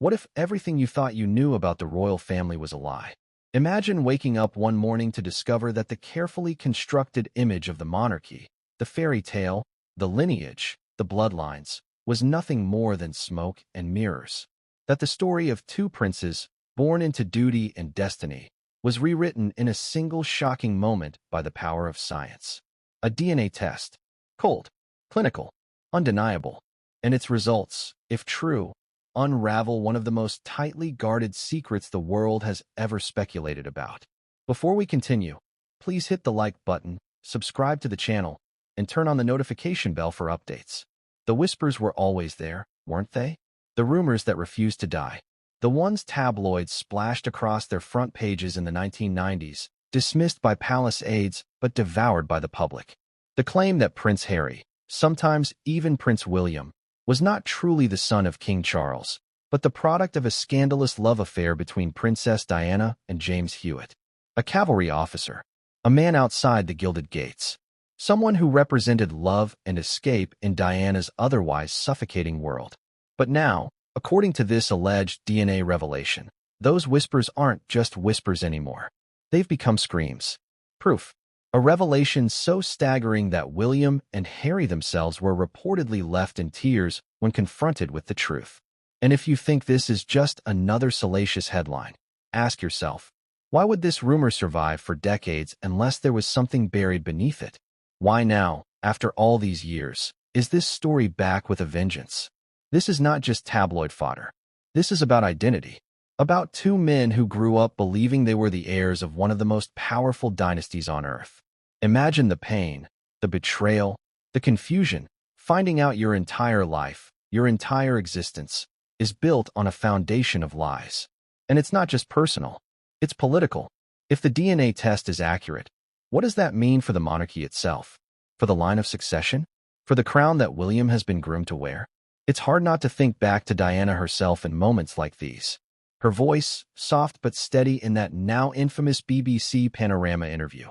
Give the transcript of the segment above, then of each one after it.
What if everything you thought you knew about the royal family was a lie? Imagine waking up one morning to discover that the carefully constructed image of the monarchy, the fairy tale, the lineage, the bloodlines, was nothing more than smoke and mirrors. That the story of two princes, born into duty and destiny, was rewritten in a single shocking moment by the power of science. A DNA test. Cold, clinical, undeniable. And its results, if true, unravel one of the most tightly guarded secrets the world has ever speculated about. Before we continue, please hit the like button, subscribe to the channel, and turn on the notification bell for updates. The whispers were always there, weren't they? The rumors that refused to die. The ones tabloids splashed across their front pages in the 1990s, dismissed by palace aides but devoured by the public. The claim that Prince Harry, sometimes even Prince William, was not truly the son of King Charles, but the product of a scandalous love affair between Princess Diana and James Hewitt, a cavalry officer, a man outside the gilded gates, someone who represented love and escape in Diana's otherwise suffocating world. But now, according to this alleged DNA revelation, those whispers aren't just whispers anymore. They've become screams. Proof. A revelation so staggering that William and Harry themselves were reportedly left in tears when confronted with the truth. And if you think this is just another salacious headline, ask yourself, why would this rumor survive for decades unless there was something buried beneath it? Why now, after all these years, is this story back with a vengeance? This is not just tabloid fodder. This is about identity. About two men who grew up believing they were the heirs of one of the most powerful dynasties on earth. Imagine the pain, the betrayal, the confusion, finding out your entire life, your entire existence, is built on a foundation of lies. And it's not just personal, it's political. If the DNA test is accurate, what does that mean for the monarchy itself? For the line of succession? For the crown that William has been groomed to wear? It's hard not to think back to Diana herself in moments like these. Her voice, soft but steady in that now infamous BBC Panorama interview.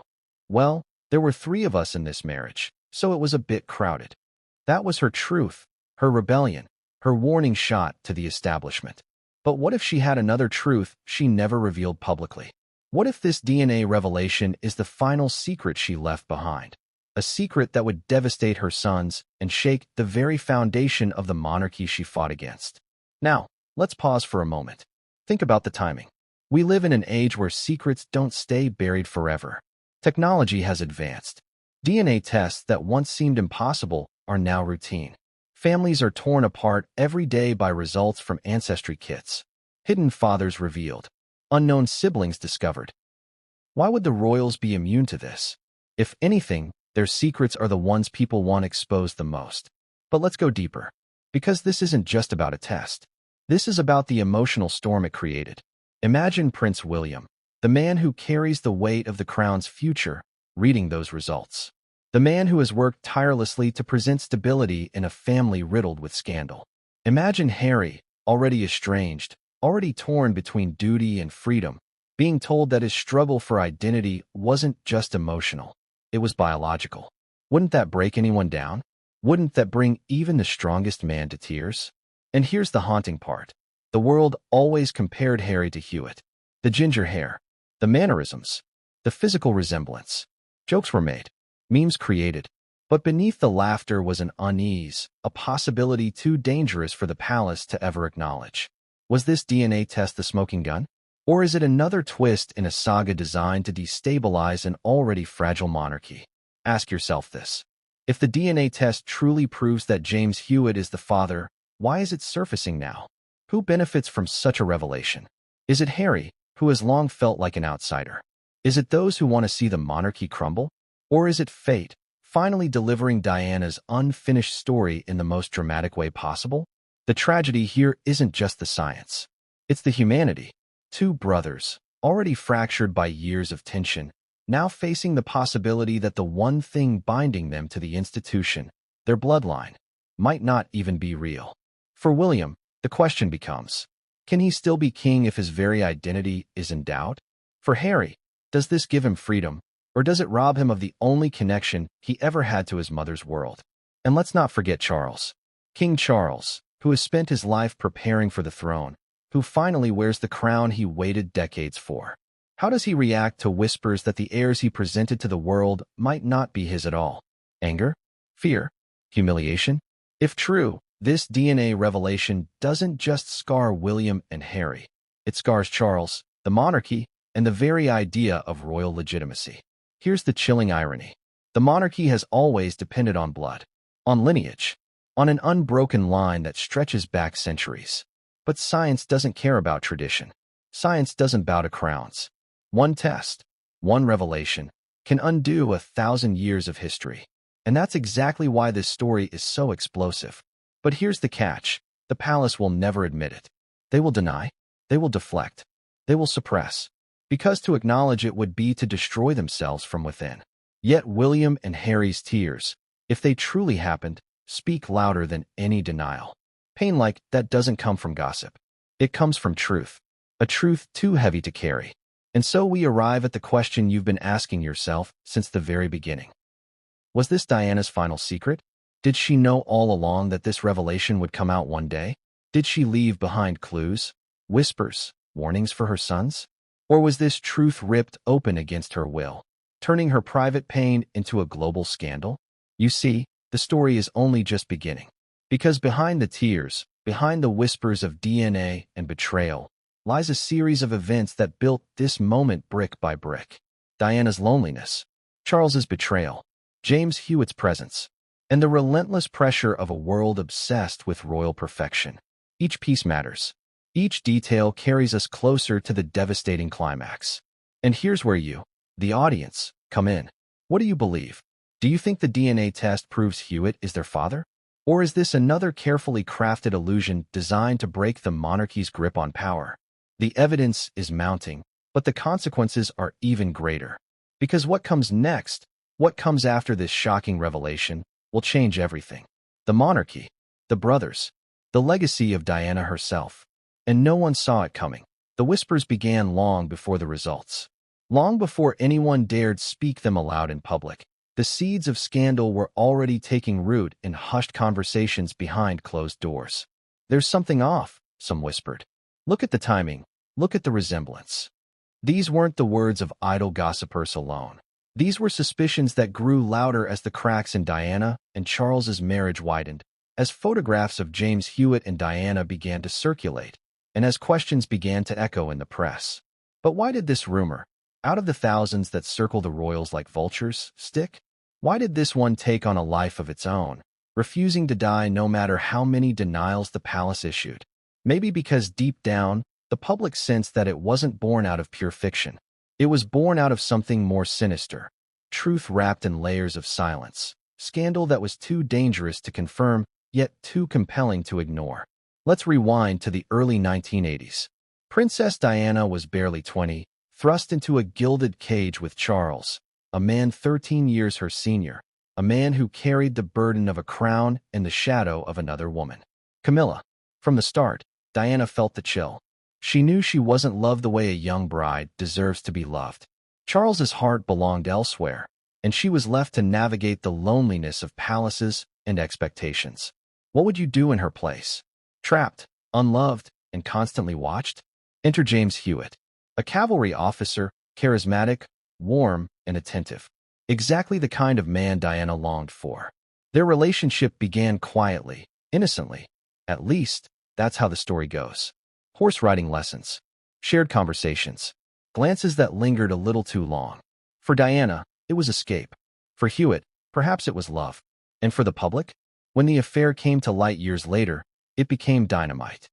Well, there were three of us in this marriage, so it was a bit crowded. That was her truth, her rebellion, her warning shot to the establishment. But what if she had another truth she never revealed publicly? What if this DNA revelation is the final secret she left behind? A secret that would devastate her sons and shake the very foundation of the monarchy she fought against. Now, let's pause for a moment. Think about the timing. We live in an age where secrets don't stay buried forever. Technology has advanced. DNA tests that once seemed impossible are now routine. Families are torn apart every day by results from ancestry kits. Hidden fathers revealed. Unknown siblings discovered. Why would the royals be immune to this? If anything, their secrets are the ones people want exposed the most. But let's go deeper. Because this isn't just about a test. This is about the emotional storm it created. Imagine Prince William, the man who carries the weight of the crown's future, reading those results. The man who has worked tirelessly to present stability in a family riddled with scandal. Imagine Harry, already estranged, already torn between duty and freedom, being told that his struggle for identity wasn't just emotional, it was biological. Wouldn't that break anyone down? Wouldn't that bring even the strongest man to tears? And here's the haunting part. The world always compared Harry to Hewitt. The ginger hair, the mannerisms, the physical resemblance. Jokes were made, memes created. But beneath the laughter was an unease, a possibility too dangerous for the palace to ever acknowledge. Was this DNA test the smoking gun? Or is it another twist in a saga designed to destabilize an already fragile monarchy? Ask yourself this. If the DNA test truly proves that James Hewitt is the father, why is it surfacing now? Who benefits from such a revelation? Is it Harry, who has long felt like an outsider? Is it those who want to see the monarchy crumble? Or is it fate, finally delivering Diana's unfinished story in the most dramatic way possible? The tragedy here isn't just the science. It's the humanity. Two brothers, already fractured by years of tension, now facing the possibility that the one thing binding them to the institution, their bloodline, might not even be real. For William, the question becomes, can he still be king if his very identity is in doubt? For Harry, does this give him freedom, or does it rob him of the only connection he ever had to his mother's world? And let's not forget Charles. King Charles, who has spent his life preparing for the throne, who finally wears the crown he waited decades for. How does he react to whispers that the heirs he presented to the world might not be his at all? Anger? Fear? Humiliation? If true, this DNA revelation doesn't just scar William and Harry. It scars Charles, the monarchy, and the very idea of royal legitimacy. Here's the chilling irony. The monarchy has always depended on blood, on lineage, on an unbroken line that stretches back centuries. But science doesn't care about tradition. Science doesn't bow to crowns. One test, one revelation, can undo 1,000 years of history. And that's exactly why this story is so explosive. But here's the catch. The palace will never admit it. They will deny. They will deflect. They will suppress. Because to acknowledge it would be to destroy themselves from within. Yet William and Harry's tears, if they truly happened, speak louder than any denial. Pain like that doesn't come from gossip. It comes from truth. A truth too heavy to carry. And so we arrive at the question you've been asking yourself since the very beginning. Was this Diana's final secret? Did she know all along that this revelation would come out one day? Did she leave behind clues, whispers, warnings for her sons? Or was this truth ripped open against her will, turning her private pain into a global scandal? You see, the story is only just beginning. Because behind the tears, behind the whispers of DNA and betrayal, lies a series of events that built this moment brick by brick. Diana's loneliness, Charles's betrayal, James Hewitt's presence, and the relentless pressure of a world obsessed with royal perfection. Each piece matters. Each detail carries us closer to the devastating climax. And here's where you, the audience, come in. What do you believe? Do you think the DNA test proves Hewitt is their father? Or is this another carefully crafted illusion designed to break the monarchy's grip on power? The evidence is mounting, but the consequences are even greater. Because what comes next, what comes after this shocking revelation, will change everything. The monarchy, the brothers, the legacy of Diana herself. And no one saw it coming. The whispers began long before the results. Long before anyone dared speak them aloud in public. The seeds of scandal were already taking root in hushed conversations behind closed doors. There's something off, some whispered. Look at the timing. Look at the resemblance. These weren't the words of idle gossipers alone. These were suspicions that grew louder as the cracks in Diana and Charles's marriage widened, as photographs of James Hewitt and Diana began to circulate, and as questions began to echo in the press. But why did this rumor, out of the thousands that circle the royals like vultures, stick? Why did this one take on a life of its own, refusing to die no matter how many denials the palace issued? Maybe because deep down, the public sensed that it wasn't born out of pure fiction. It was born out of something more sinister, truth wrapped in layers of silence, scandal that was too dangerous to confirm, yet too compelling to ignore. Let's rewind to the early 1980s. Princess Diana was barely 20, thrust into a gilded cage with Charles, a man 13 years her senior, a man who carried the burden of a crown and the shadow of another woman. Camilla. From the start, Diana felt the chill. She knew she wasn't loved the way a young bride deserves to be loved. Charles's heart belonged elsewhere, and she was left to navigate the loneliness of palaces and expectations. What would you do in her place? Trapped, unloved, and constantly watched? Enter James Hewitt, a cavalry officer, charismatic, warm, and attentive. Exactly the kind of man Diana longed for. Their relationship began quietly, innocently. At least, that's how the story goes. Horse riding lessons, shared conversations, glances that lingered a little too long. For Diana, it was escape. For Hewitt, perhaps it was love. And for the public, when the affair came to light years later, it became dynamite.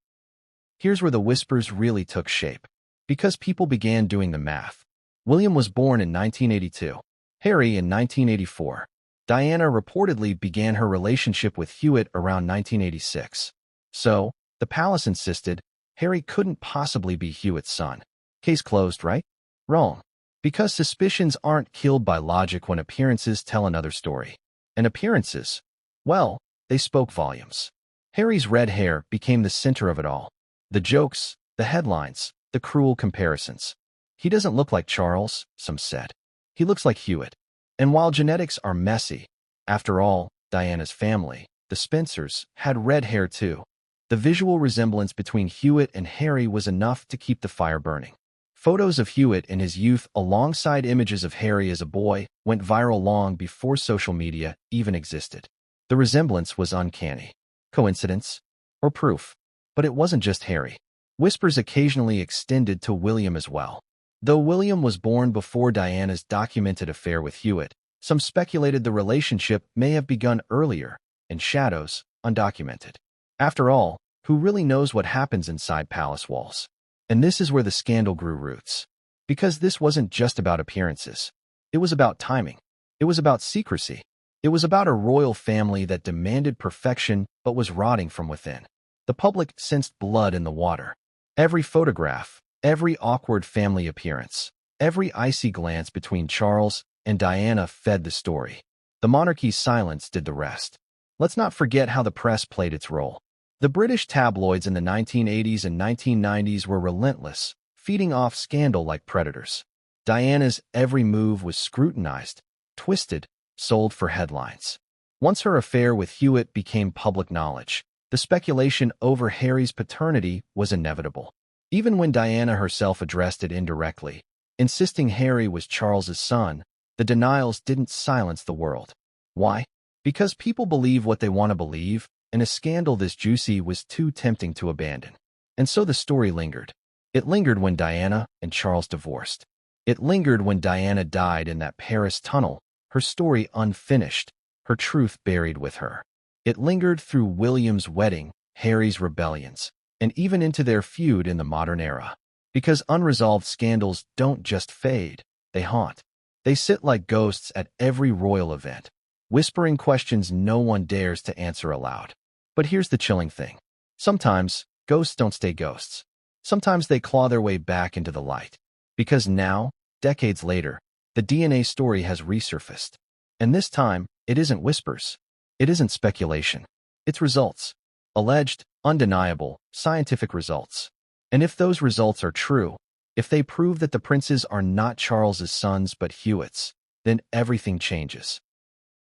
Here's where the whispers really took shape. Because people began doing the math. William was born in 1982, Harry in 1984. Diana reportedly began her relationship with Hewitt around 1986. So, the palace insisted, Harry couldn't possibly be Hewitt's son. Case closed, right? Wrong. Because suspicions aren't killed by logic when appearances tell another story. And appearances, well, they spoke volumes. Harry's red hair became the center of it all. The jokes, the headlines, the cruel comparisons. He doesn't look like Charles, some said. He looks like Hewitt. And while genetics are messy, after all, Diana's family, the Spencers, had red hair too. The visual resemblance between Hewitt and Harry was enough to keep the fire burning. Photos of Hewitt in his youth alongside images of Harry as a boy went viral long before social media even existed. The resemblance was uncanny. Coincidence? Or proof? But it wasn't just Harry. Whispers occasionally extended to William as well. Though William was born before Diana's documented affair with Hewitt, some speculated the relationship may have begun earlier, in shadows, undocumented. After all, who really knows what happens inside palace walls? And this is where the scandal grew roots. Because this wasn't just about appearances. It was about timing. It was about secrecy. It was about a royal family that demanded perfection but was rotting from within. The public sensed blood in the water. Every photograph, every awkward family appearance, every icy glance between Charles and Diana fed the story. The monarchy's silence did the rest. Let's not forget how the press played its role. The British tabloids in the 1980s and 1990s were relentless, feeding off scandal like predators. Diana's every move was scrutinized, twisted, sold for headlines. Once her affair with Hewitt became public knowledge, the speculation over Harry's paternity was inevitable. Even when Diana herself addressed it indirectly, insisting Harry was Charles's son, the denials didn't silence the world. Why? Because people believe what they want to believe, and a scandal this juicy was too tempting to abandon. And so the story lingered. It lingered when Diana and Charles divorced. It lingered when Diana died in that Paris tunnel, her story unfinished, her truth buried with her. It lingered through William's wedding, Harry's rebellions, and even into their feud in the modern era. Because unresolved scandals don't just fade, they haunt. They sit like ghosts at every royal event, whispering questions no one dares to answer aloud. But here's the chilling thing. Sometimes, ghosts don't stay ghosts. Sometimes they claw their way back into the light. Because now, decades later, the DNA story has resurfaced. And this time, it isn't whispers. It isn't speculation. It's results. Alleged, undeniable, scientific results. And if those results are true, if they prove that the princes are not Charles's sons but Hewitt's, then everything changes.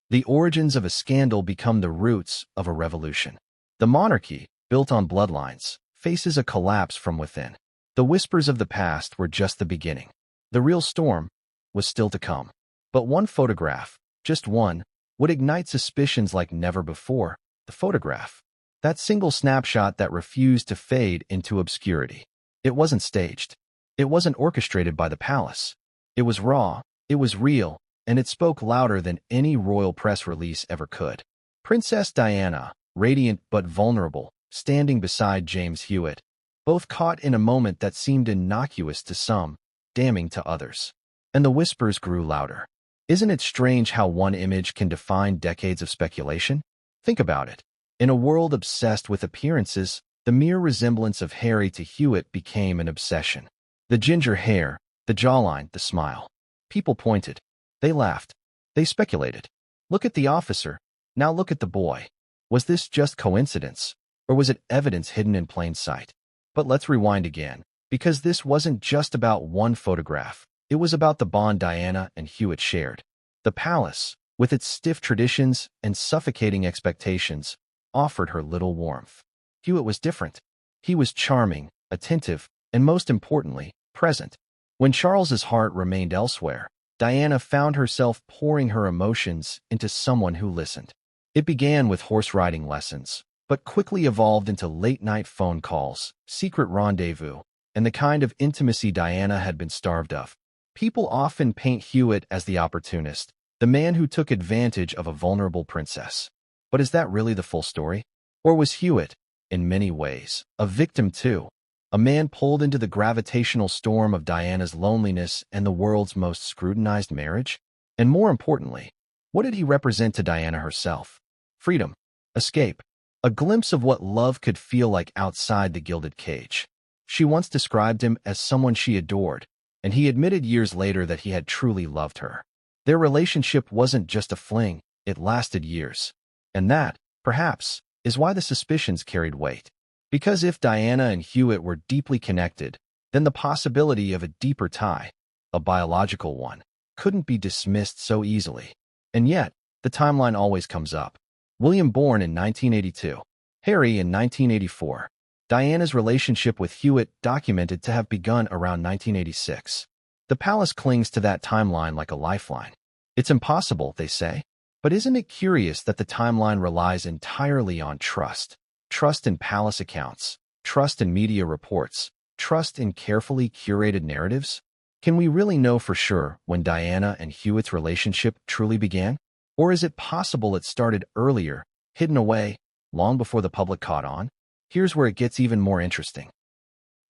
The origins of a scandal become the roots of a revolution. The monarchy, built on bloodlines, faces a collapse from within. The whispers of the past were just the beginning. The real storm was still to come. But one photograph, just one, would ignite suspicions like never before. The photograph. That single snapshot that refused to fade into obscurity. It wasn't staged. It wasn't orchestrated by the palace. It was raw, it was real, and it spoke louder than any royal press release ever could. Princess Diana, radiant but vulnerable, standing beside James Hewitt, both caught in a moment that seemed innocuous to some, damning to others. And the whispers grew louder. Isn't it strange how one image can define decades of speculation? Think about it. In a world obsessed with appearances, the mere resemblance of Harry to Hewitt became an obsession. The ginger hair, the jawline, the smile. People pointed. They laughed. They speculated. Look at the officer. Now look at the boy. Was this just coincidence? Or was it evidence hidden in plain sight? But let's rewind again, because this wasn't just about one photograph. It was about the bond Diana and Hewitt shared. The palace, with its stiff traditions and suffocating expectations, offered her little warmth. Hewitt was different. He was charming, attentive, and most importantly, present. When Charles's heart remained elsewhere, Diana found herself pouring her emotions into someone who listened. It began with horse riding lessons, but quickly evolved into late-night phone calls, secret rendezvous, and the kind of intimacy Diana had been starved of. People often paint Hewitt as the opportunist, the man who took advantage of a vulnerable princess. But is that really the full story? Or was Hewitt, in many ways, a victim too? A man pulled into the gravitational storm of Diana's loneliness and the world's most scrutinized marriage? And more importantly, what did he represent to Diana herself? Freedom, escape, a glimpse of what love could feel like outside the gilded cage. She once described him as someone she adored, and he admitted years later that he had truly loved her. Their relationship wasn't just a fling, it lasted years. And that, perhaps, is why the suspicions carried weight. Because if Diana and Hewitt were deeply connected, then the possibility of a deeper tie, a biological one, couldn't be dismissed so easily. And yet, the timeline always comes up. William born in 1982. Harry in 1984. Diana's relationship with Hewitt documented to have begun around 1986. The palace clings to that timeline like a lifeline. It's impossible, they say. But isn't it curious that the timeline relies entirely on trust? Trust in palace accounts, trust in media reports, trust in carefully curated narratives? Can we really know for sure when Diana and Hewitt's relationship truly began? Or is it possible it started earlier, hidden away, long before the public caught on? Here's where it gets even more interesting.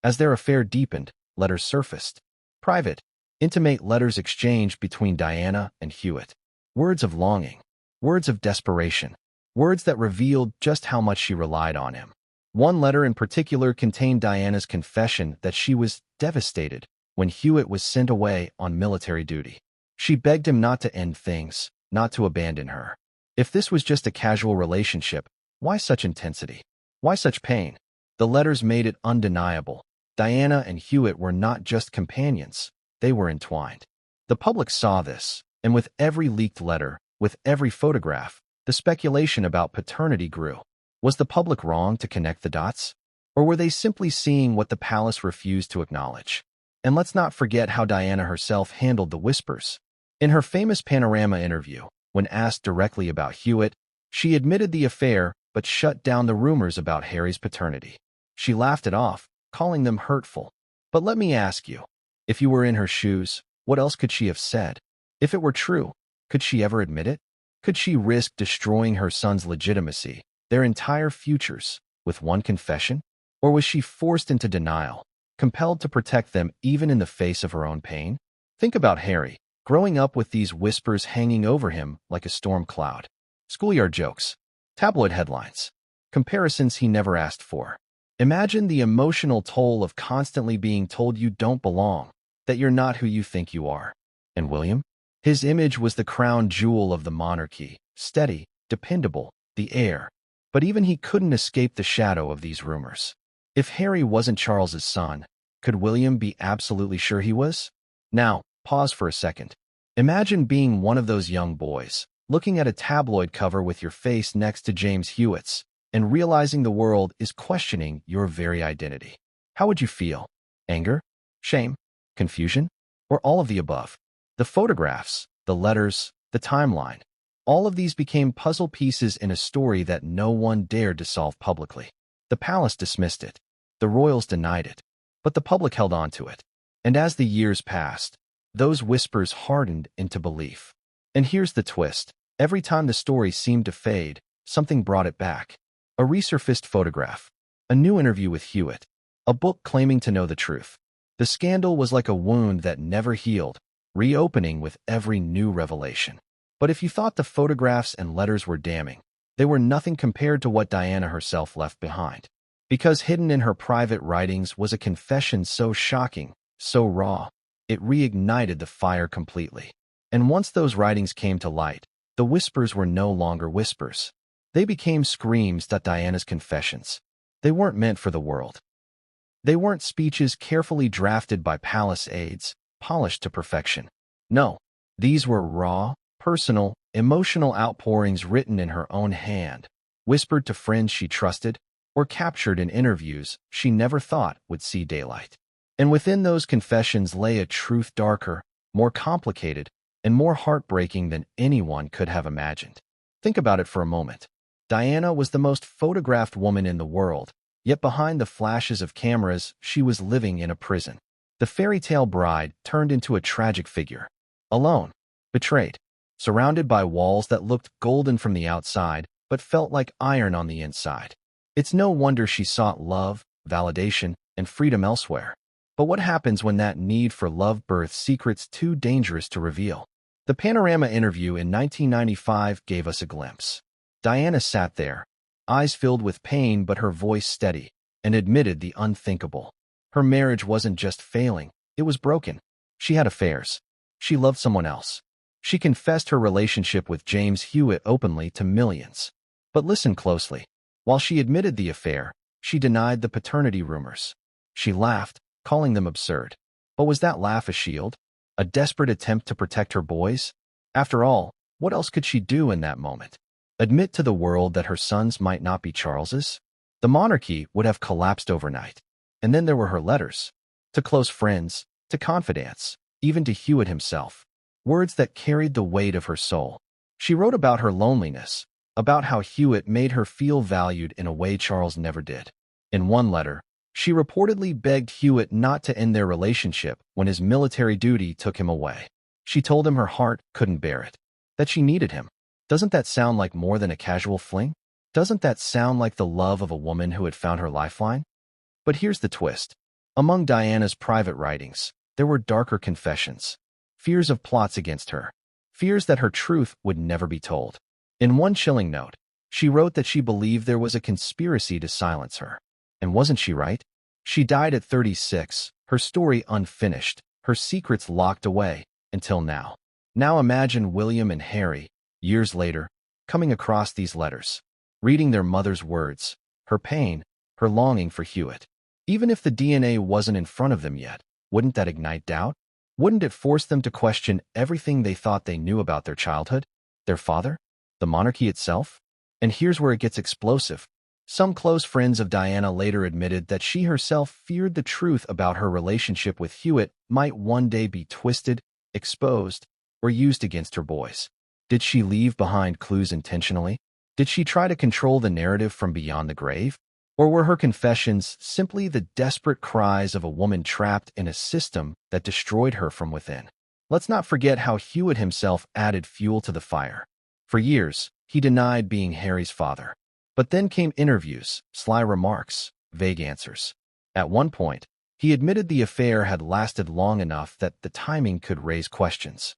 As their affair deepened, letters surfaced. Private, intimate letters exchanged between Diana and Hewitt. Words of longing, words of desperation, words that revealed just how much she relied on him. One letter in particular contained Diana's confession that she was devastated when Hewitt was sent away on military duty. She begged him not to end things, not to abandon her. If this was just a casual relationship, why such intensity? Why such pain? The letters made it undeniable. Diana and Hewitt were not just companions, they were entwined. The public saw this, and with every leaked letter, with every photograph, the speculation about paternity grew. Was the public wrong to connect the dots? Or were they simply seeing what the palace refused to acknowledge? And let's not forget how Diana herself handled the whispers. In her famous Panorama interview, when asked directly about Hewitt, she admitted the affair but shut down the rumors about Harry's paternity. She laughed it off, calling them hurtful. But let me ask you, if you were in her shoes, what else could she have said? If it were true, could she ever admit it? Could she risk destroying her son's legitimacy, their entire futures, with one confession? Or was she forced into denial, compelled to protect them even in the face of her own pain? Think about Harry, growing up with these whispers hanging over him like a storm cloud. Schoolyard jokes, tabloid headlines, comparisons he never asked for. Imagine the emotional toll of constantly being told you don't belong, that you're not who you think you are. And William? His image was the crown jewel of the monarchy, steady, dependable, the heir. But even he couldn't escape the shadow of these rumors. If Harry wasn't Charles's son, could William be absolutely sure he was? Now, pause for a second. Imagine being one of those young boys, looking at a tabloid cover with your face next to James Hewitt's, and realizing the world is questioning your very identity. How would you feel? Anger? Shame? Confusion? Or all of the above? The photographs, the letters, the timeline. All of these became puzzle pieces in a story that no one dared to solve publicly. The palace dismissed it. The royals denied it. But the public held on to it. And as the years passed, those whispers hardened into belief. And here's the twist. Every time the story seemed to fade, something brought it back. A resurfaced photograph. A new interview with Hewitt. A book claiming to know the truth. The scandal was like a wound that never healed, reopening with every new revelation. But if you thought the photographs and letters were damning, they were nothing compared to what Diana herself left behind. Because hidden in her private writings was a confession so shocking, so raw, it reignited the fire completely. And once those writings came to light, the whispers were no longer whispers. They became screams that Diana's confessions. They weren't meant for the world. They weren't speeches carefully drafted by palace aides, polished to perfection. No, these were raw, personal, emotional outpourings written in her own hand, whispered to friends she trusted, or captured in interviews she never thought would see daylight. And within those confessions lay a truth darker, more complicated, and more heartbreaking than anyone could have imagined. Think about it for a moment. Diana was the most photographed woman in the world, yet behind the flashes of cameras, she was living in a prison. The fairy tale bride turned into a tragic figure. Alone, betrayed, surrounded by walls that looked golden from the outside, but felt like iron on the inside. It's no wonder she sought love, validation, and freedom elsewhere. But what happens when that need for love births secrets too dangerous to reveal? The Panorama interview in 1995 gave us a glimpse. Diana sat there, eyes filled with pain but her voice steady, and admitted the unthinkable. Her marriage wasn't just failing, it was broken. She had affairs. She loved someone else. She confessed her relationship with James Hewitt openly to millions. But listen closely. While she admitted the affair, she denied the paternity rumors. She laughed, calling them absurd. But was that laugh a shield? A desperate attempt to protect her boys? After all, what else could she do in that moment? Admit to the world that her sons might not be Charles's? The monarchy would have collapsed overnight. And then there were her letters. To close friends, to confidants, even to Hewitt himself. Words that carried the weight of her soul. She wrote about her loneliness, about how Hewitt made her feel valued in a way Charles never did. In one letter, she reportedly begged Hewitt not to end their relationship when his military duty took him away. She told him her heart couldn't bear it, that she needed him. Doesn't that sound like more than a casual fling? Doesn't that sound like the love of a woman who had found her lifeline? But here's the twist. Among Diana's private writings, there were darker confessions, fears of plots against her, fears that her truth would never be told. In one chilling note, she wrote that she believed there was a conspiracy to silence her. And wasn't she right? She died at 36, her story unfinished, her secrets locked away, until now. Now imagine William and Harry, years later, coming across these letters, reading their mother's words, her pain, her longing for Hewitt. Even if the DNA wasn't in front of them yet, wouldn't that ignite doubt? Wouldn't it force them to question everything they thought they knew about their childhood, their father, the monarchy itself? And here's where it gets explosive. Some close friends of Diana later admitted that she herself feared the truth about her relationship with Hewitt might one day be twisted, exposed, or used against her boys. Did she leave behind clues intentionally? Did she try to control the narrative from beyond the grave? Or were her confessions simply the desperate cries of a woman trapped in a system that destroyed her from within? Let's not forget how Hewitt himself added fuel to the fire. For years, he denied being Harry's father. But then came interviews, sly remarks, vague answers. At one point, he admitted the affair had lasted long enough that the timing could raise questions.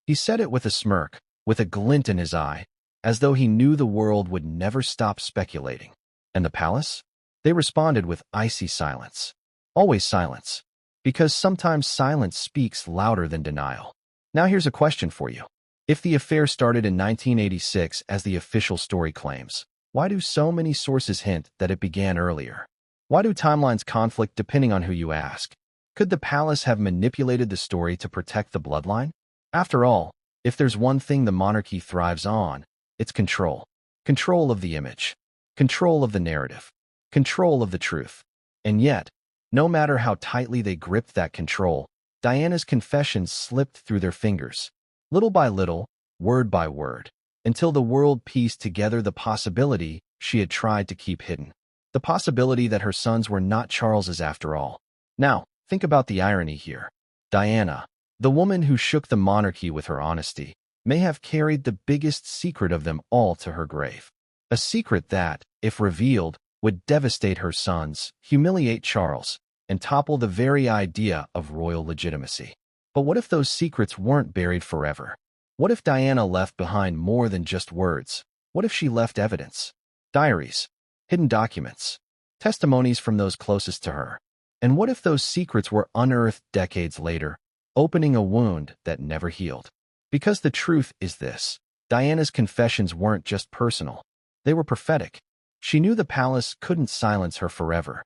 He said it with a smirk, with a glint in his eye, as though he knew the world would never stop speculating. And the palace? They responded with icy silence. Always silence. Because sometimes silence speaks louder than denial. Now here's a question for you. If the affair started in 1986 as the official story claims, why do so many sources hint that it began earlier? Why do timelines conflict depending on who you ask? Could the palace have manipulated the story to protect the bloodline? After all, if there's one thing the monarchy thrives on, it's control. Control of the image. Control of the narrative. Control of the truth. And yet, no matter how tightly they gripped that control, Diana's confessions slipped through their fingers. Little by little, word by word, until the world pieced together the possibility she had tried to keep hidden. The possibility that her sons were not Charles's after all. Now, think about the irony here. Diana, the woman who shook the monarchy with her honesty, may have carried the biggest secret of them all to her grave. A secret that, if revealed, would devastate her sons, humiliate Charles, and topple the very idea of royal legitimacy. But what if those secrets weren't buried forever? What if Diana left behind more than just words? What if she left evidence? Diaries, hidden documents, testimonies from those closest to her. And what if those secrets were unearthed decades later, opening a wound that never healed? Because the truth is this: Diana's confessions weren't just personal. They were prophetic. She knew the palace couldn't silence her forever.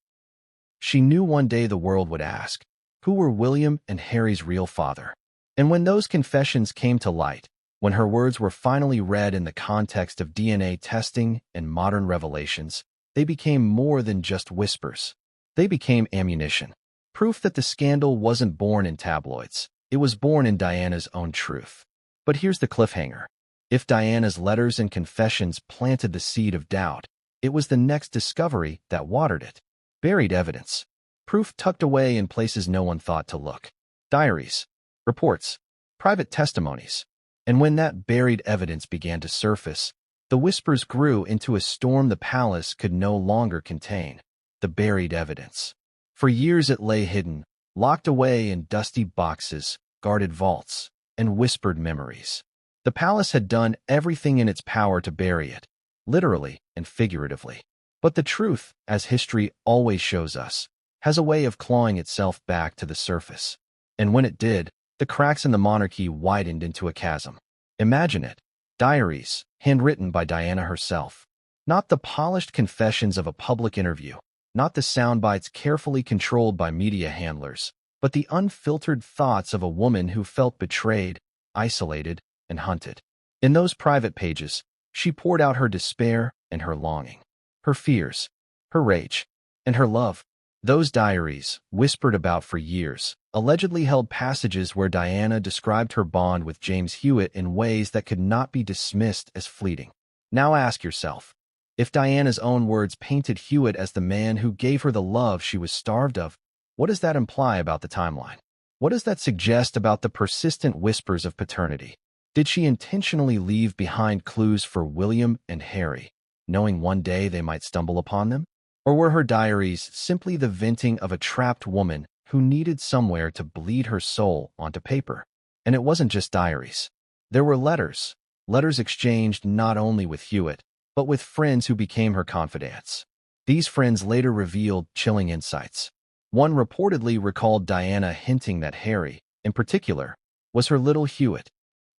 She knew one day the world would ask, who were William and Harry's real father? And when those confessions came to light, when her words were finally read in the context of DNA testing and modern revelations, they became more than just whispers. They became ammunition. Proof that the scandal wasn't born in tabloids. It was born in Diana's own truth. But here's the cliffhanger. If Diana's letters and confessions planted the seed of doubt, it was the next discovery that watered it. Buried evidence. Proof tucked away in places no one thought to look. Diaries, reports, private testimonies. And when that buried evidence began to surface, the whispers grew into a storm the palace could no longer contain. The buried evidence. For years it lay hidden, locked away in dusty boxes, guarded vaults, and whispered memories. The palace had done everything in its power to bury it, literally and figuratively. But the truth, as history always shows us, has a way of clawing itself back to the surface. And when it did, the cracks in the monarchy widened into a chasm. Imagine it. Diaries, handwritten by Diana herself. Not the polished confessions of a public interview, not the soundbites carefully controlled by media handlers, but the unfiltered thoughts of a woman who felt betrayed, isolated, and hunted. In those private pages, she poured out her despair and her longing, her fears, her rage, and her love. Those diaries, whispered about for years, allegedly held passages where Diana described her bond with James Hewitt in ways that could not be dismissed as fleeting. Now ask yourself, if Diana's own words painted Hewitt as the man who gave her the love she was starved of, what does that imply about the timeline? What does that suggest about the persistent whispers of paternity? Did she intentionally leave behind clues for William and Harry, knowing one day they might stumble upon them? Or were her diaries simply the venting of a trapped woman who needed somewhere to bleed her soul onto paper? And it wasn't just diaries. There were letters exchanged not only with Hewitt, but with friends who became her confidants. These friends later revealed chilling insights. One reportedly recalled Diana hinting that Harry, in particular, was her little Hewitt.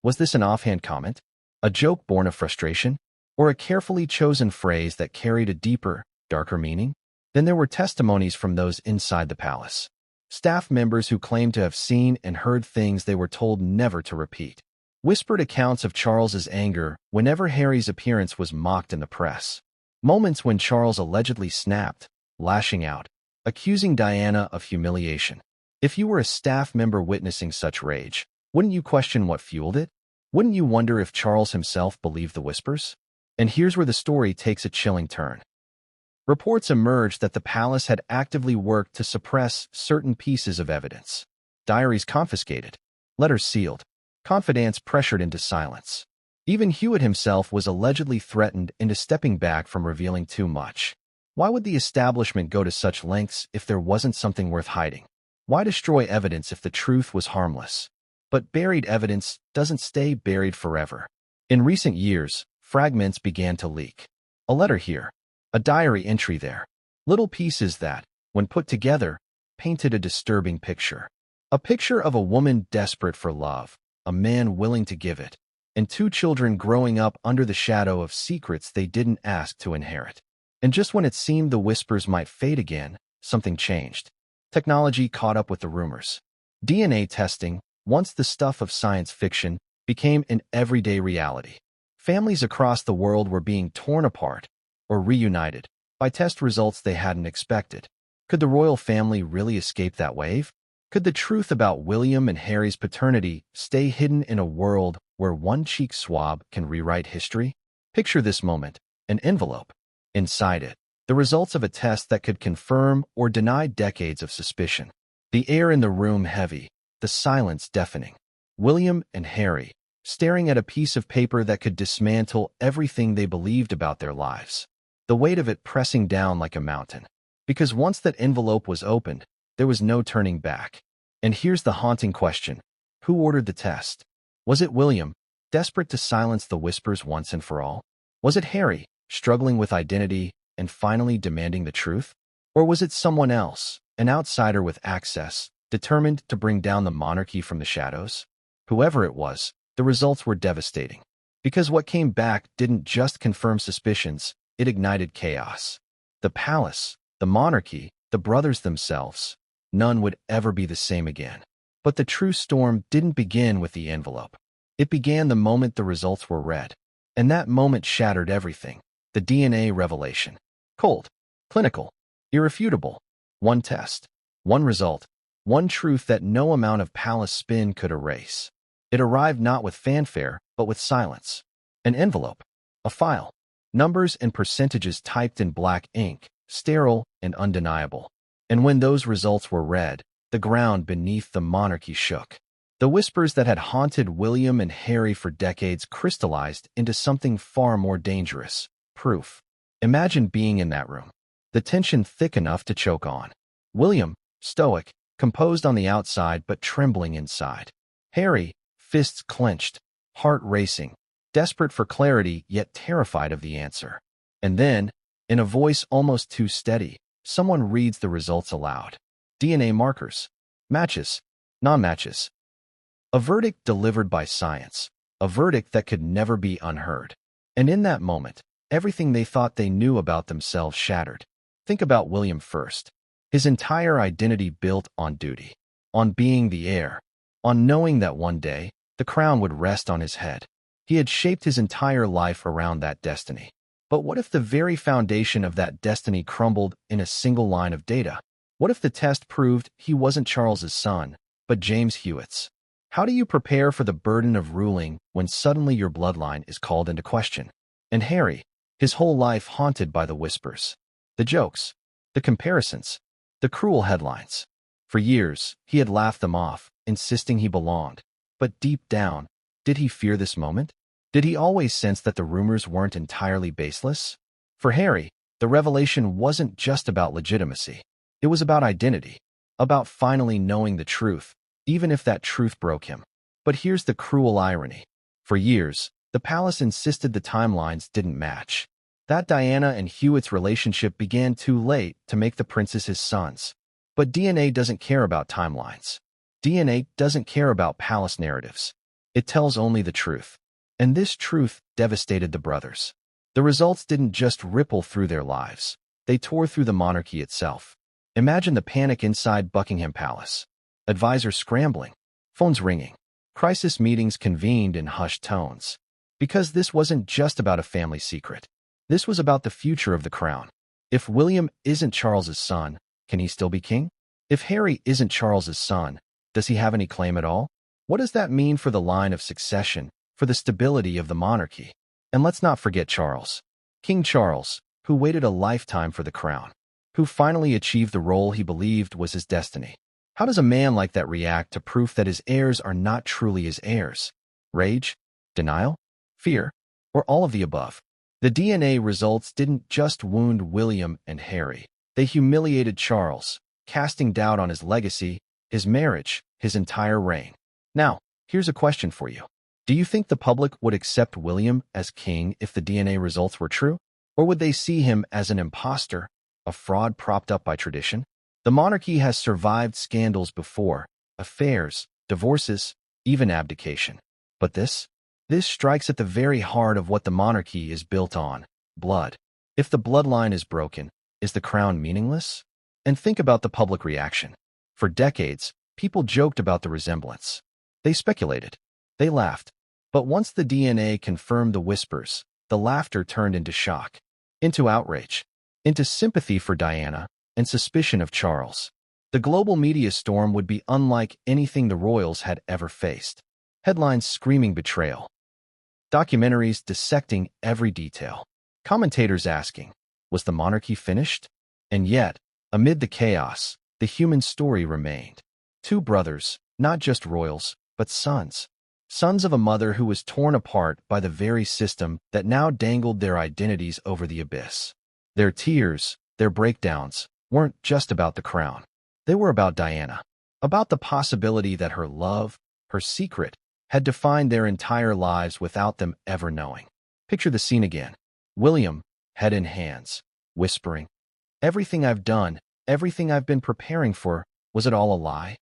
Was this an offhand comment, a joke born of frustration, or a carefully chosen phrase that carried a deeper, darker meaning? Then there were testimonies from those inside the palace. Staff members who claimed to have seen and heard things they were told never to repeat. Whispered accounts of Charles's anger whenever Harry's appearance was mocked in the press. Moments when Charles allegedly snapped, lashing out, accusing Diana of humiliation. If you were a staff member witnessing such rage, wouldn't you question what fueled it? Wouldn't you wonder if Charles himself believed the whispers? And here's where the story takes a chilling turn. Reports emerged that the palace had actively worked to suppress certain pieces of evidence. Diaries confiscated, letters sealed, confidants pressured into silence. Even Hewitt himself was allegedly threatened into stepping back from revealing too much. Why would the establishment go to such lengths if there wasn't something worth hiding? Why destroy evidence if the truth was harmless? But buried evidence doesn't stay buried forever. In recent years, fragments began to leak. A letter here, a diary entry there. Little pieces that, when put together, painted a disturbing picture. A picture of a woman desperate for love, a man willing to give it, and two children growing up under the shadow of secrets they didn't ask to inherit. And just when it seemed the whispers might fade again, something changed. Technology caught up with the rumors. DNA testing, once the stuff of science fiction, became an everyday reality. Families across the world were being torn apart or reunited by test results they hadn't expected. Could the royal family really escape that wave? Could the truth about William and Harry's paternity stay hidden in a world where one cheek swab can rewrite history? Picture this moment, an envelope. Inside it, the results of a test that could confirm or deny decades of suspicion. The air in the room heavy, the silence deafening. William and Harry, staring at a piece of paper that could dismantle everything they believed about their lives. The weight of it pressing down like a mountain. Because once that envelope was opened, there was no turning back. And here's the haunting question. Who ordered the test? Was it William, desperate to silence the whispers once and for all? Was it Harry, struggling with identity and finally demanding the truth? Or was it someone else, an outsider with access, determined to bring down the monarchy from the shadows? Whoever it was, the results were devastating. Because what came back didn't just confirm suspicions, it ignited chaos. The palace, the monarchy, the brothers themselves, none would ever be the same again. But the true storm didn't begin with the envelope. It began the moment the results were read. And that moment shattered everything. The DNA revelation. Cold, clinical, irrefutable. One test, one result, one truth that no amount of palace spin could erase. It arrived not with fanfare, but with silence. An envelope, a file, numbers and percentages typed in black ink, sterile and undeniable. And when those results were read, the ground beneath the monarchy shook. The whispers that had haunted William and Harry for decades crystallized into something far more dangerous. Proof. Imagine being in that room. The tension thick enough to choke on. William, stoic, composed on the outside but trembling inside. Harry, fists clenched, heart racing, desperate for clarity yet terrified of the answer. And then, in a voice almost too steady, someone reads the results aloud. DNA markers. Matches. Non-matches. A verdict delivered by science. A verdict that could never be unheard. And in that moment, everything they thought they knew about themselves shattered. Think about William first. His entire identity built on duty. On being the heir. On knowing that one day, the crown would rest on his head. He had shaped his entire life around that destiny. But what if the very foundation of that destiny crumbled in a single line of data? What if the test proved he wasn't Charles's son, but James Hewitt's? How do you prepare for the burden of ruling when suddenly your bloodline is called into question? And Harry, his whole life haunted by the whispers, the jokes, the comparisons, the cruel headlines. For years, he had laughed them off, insisting he belonged. But deep down, did he fear this moment? Did he always sense that the rumors weren't entirely baseless? For Harry, the revelation wasn't just about legitimacy. It was about identity, about finally knowing the truth, even if that truth broke him. But here's the cruel irony. For years, the palace insisted the timelines didn't match. That Diana and Hewitt's relationship began too late to make the princes his sons. But DNA doesn't care about timelines. DNA doesn't care about palace narratives. It tells only the truth. And this truth devastated the brothers. The results didn't just ripple through their lives. They tore through the monarchy itself. Imagine the panic inside Buckingham Palace. Advisors scrambling, phones ringing, crisis meetings convened in hushed tones. Because this wasn't just about a family secret. This was about the future of the crown. If William isn't Charles's son, can he still be king? If Harry isn't Charles's son, does he have any claim at all? What does that mean for the line of succession, for the stability of the monarchy? And let's not forget Charles. King Charles, who waited a lifetime for the crown, who finally achieved the role he believed was his destiny. How does a man like that react to proof that his heirs are not truly his heirs? Rage? Denial? Fear? Or all of the above? The DNA results didn't just wound William and Harry. They humiliated Charles, casting doubt on his legacy, his marriage, his entire reign. Now, here's a question for you. Do you think the public would accept William as king if the DNA results were true? Or would they see him as an imposter, a fraud propped up by tradition? The monarchy has survived scandals before, affairs, divorces, even abdication. But this strikes at the very heart of what the monarchy is built on: blood. If the bloodline is broken, is the crown meaningless? And think about the public reaction. For decades, people joked about the resemblance. They speculated. They laughed. But once the DNA confirmed the whispers, the laughter turned into shock, into outrage, into sympathy for Diana and suspicion of Charles. The global media storm would be unlike anything the royals had ever faced. Headlines screaming betrayal. Documentaries dissecting every detail. Commentators asking, was the monarchy finished? And yet, amid the chaos, the human story remained. Two brothers, not just royals, but sons. Sons of a mother who was torn apart by the very system that now dangled their identities over the abyss. Their tears, their breakdowns, weren't just about the crown. They were about Diana, about the possibility that her love, her secret, had defined their entire lives without them ever knowing. Picture the scene again. William, head in hands, whispering, "Everything I've done, everything I've been preparing for, was it all a lie?"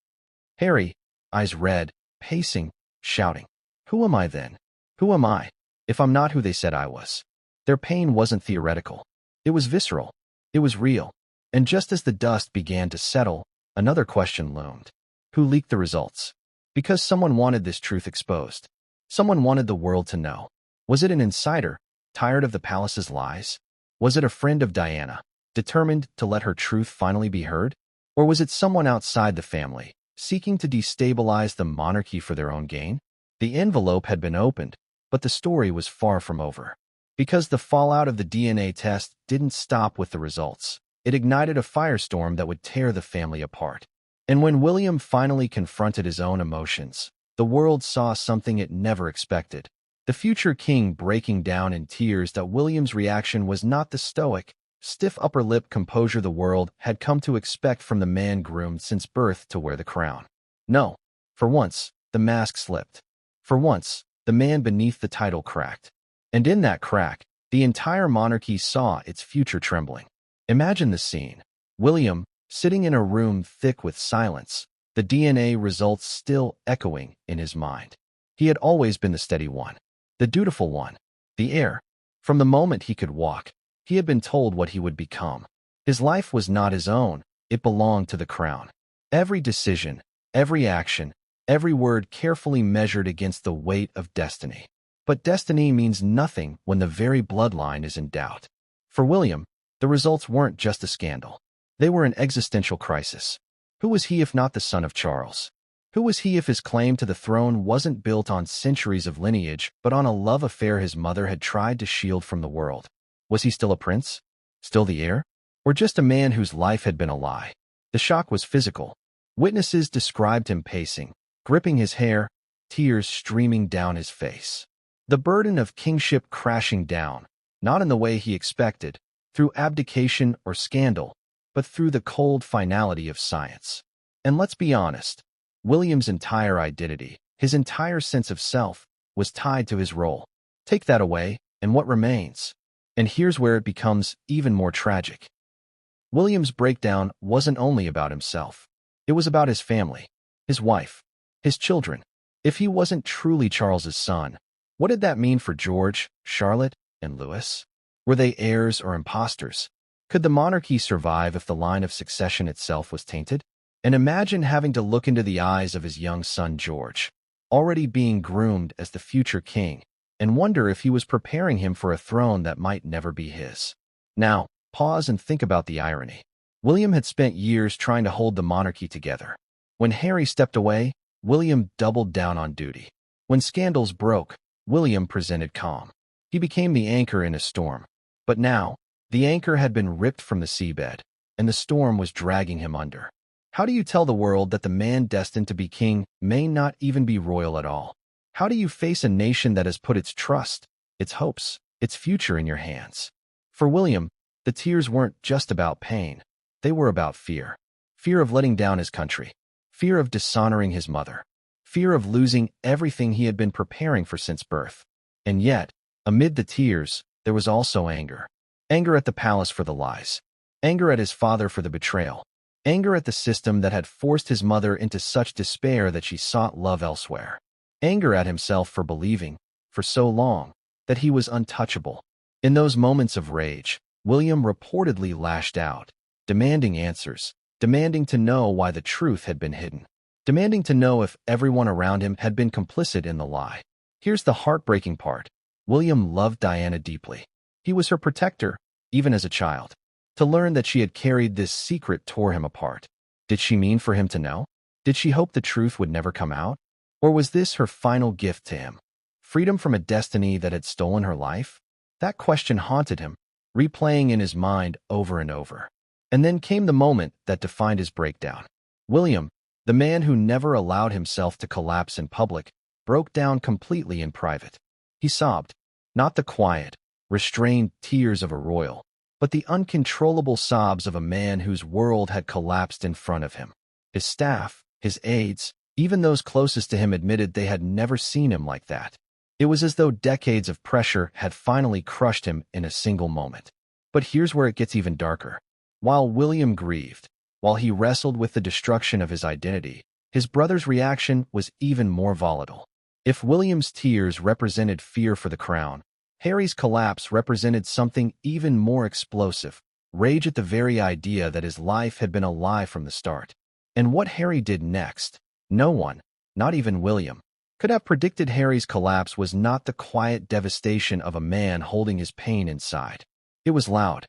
Harry, eyes red, pacing, shouting, "Who am I then? Who am I, if I'm not who they said I was?" Their pain wasn't theoretical. It was visceral. It was real. And just as the dust began to settle, another question loomed. Who leaked the results? Because someone wanted this truth exposed. Someone wanted the world to know. Was it an insider, tired of the palace's lies? Was it a friend of Diana, determined to let her truth finally be heard? Or was it someone outside the family, seeking to destabilize the monarchy for their own gain? The envelope had been opened, but the story was far from over. Because the fallout of the DNA test didn't stop with the results. It ignited a firestorm that would tear the family apart. And when William finally confronted his own emotions, the world saw something it never expected. The future king breaking down in tears. That William's reaction was not the stoic, stiff upper lip composure the world had come to expect from the man groomed since birth to wear the crown. No, for once, the mask slipped. For once, the man beneath the title cracked. And in that crack, the entire monarchy saw its future trembling. Imagine the scene. William, sitting in a room thick with silence, the DNA results still echoing in his mind. He had always been the steady one, the dutiful one, the heir. From the moment he could walk, he had been told what he would become. His life was not his own, it belonged to the crown. Every decision, every action, every word carefully measured against the weight of destiny. But destiny means nothing when the very bloodline is in doubt. For William, the results weren't just a scandal. They were an existential crisis. Who was he if not the son of Charles? Who was he if his claim to the throne wasn't built on centuries of lineage, but on a love affair his mother had tried to shield from the world? Was he still a prince? Still the heir? Or just a man whose life had been a lie? The shock was physical. Witnesses described him pacing, gripping his hair, tears streaming down his face. The burden of kingship crashing down, not in the way he expected, through abdication or scandal, but through the cold finality of science. And let's be honest, William's entire identity, his entire sense of self, was tied to his role. Take that away, and what remains? And here's where it becomes even more tragic. William's breakdown wasn't only about himself. It was about his family, his wife, his children. If he wasn't truly Charles's son, what did that mean for George, Charlotte, and Louis? Were they heirs or impostors? Could the monarchy survive if the line of succession itself was tainted? And imagine having to look into the eyes of his young son George, already being groomed as the future king, and wonder if he was preparing him for a throne that might never be his. Now, pause and think about the irony. William had spent years trying to hold the monarchy together. When Harry stepped away, William doubled down on duty. When scandals broke, William presented calm. He became the anchor in a storm. But now, the anchor had been ripped from the seabed, and the storm was dragging him under. How do you tell the world that the man destined to be king may not even be royal at all? How do you face a nation that has put its trust, its hopes, its future in your hands? For William, the tears weren't just about pain. They were about fear. Fear of letting down his country. Fear of dishonoring his mother. Fear of losing everything he had been preparing for since birth. And yet, amid the tears, there was also anger. Anger at the palace for the lies. Anger at his father for the betrayal. Anger at the system that had forced his mother into such despair that she sought love elsewhere. Anger at himself for believing, for so long, that he was untouchable. In those moments of rage, William reportedly lashed out, demanding answers, demanding to know why the truth had been hidden, demanding to know if everyone around him had been complicit in the lie. Here's the heartbreaking part. William loved Diana deeply. He was her protector, even as a child. To learn that she had carried this secret tore him apart. Did she mean for him to know? Did she hope the truth would never come out? Or was this her final gift to him? Freedom from a destiny that had stolen her life? That question haunted him, replaying in his mind over and over. And then came the moment that defined his breakdown. William, the man who never allowed himself to collapse in public, broke down completely in private. He sobbed, not the quiet, restrained tears of a royal, but the uncontrollable sobs of a man whose world had collapsed in front of him. His staff, his aides, even those closest to him admitted they had never seen him like that. It was as though decades of pressure had finally crushed him in a single moment. But here's where it gets even darker. While William grieved, while he wrestled with the destruction of his identity, his brother's reaction was even more volatile. If William's tears represented fear for the crown, Harry's collapse represented something even more explosive, rage at the very idea that his life had been a lie from the start. And what Harry did next, no one, not even William, could have predicted. Harry's collapse was not the quiet devastation of a man holding his pain inside. It was loud.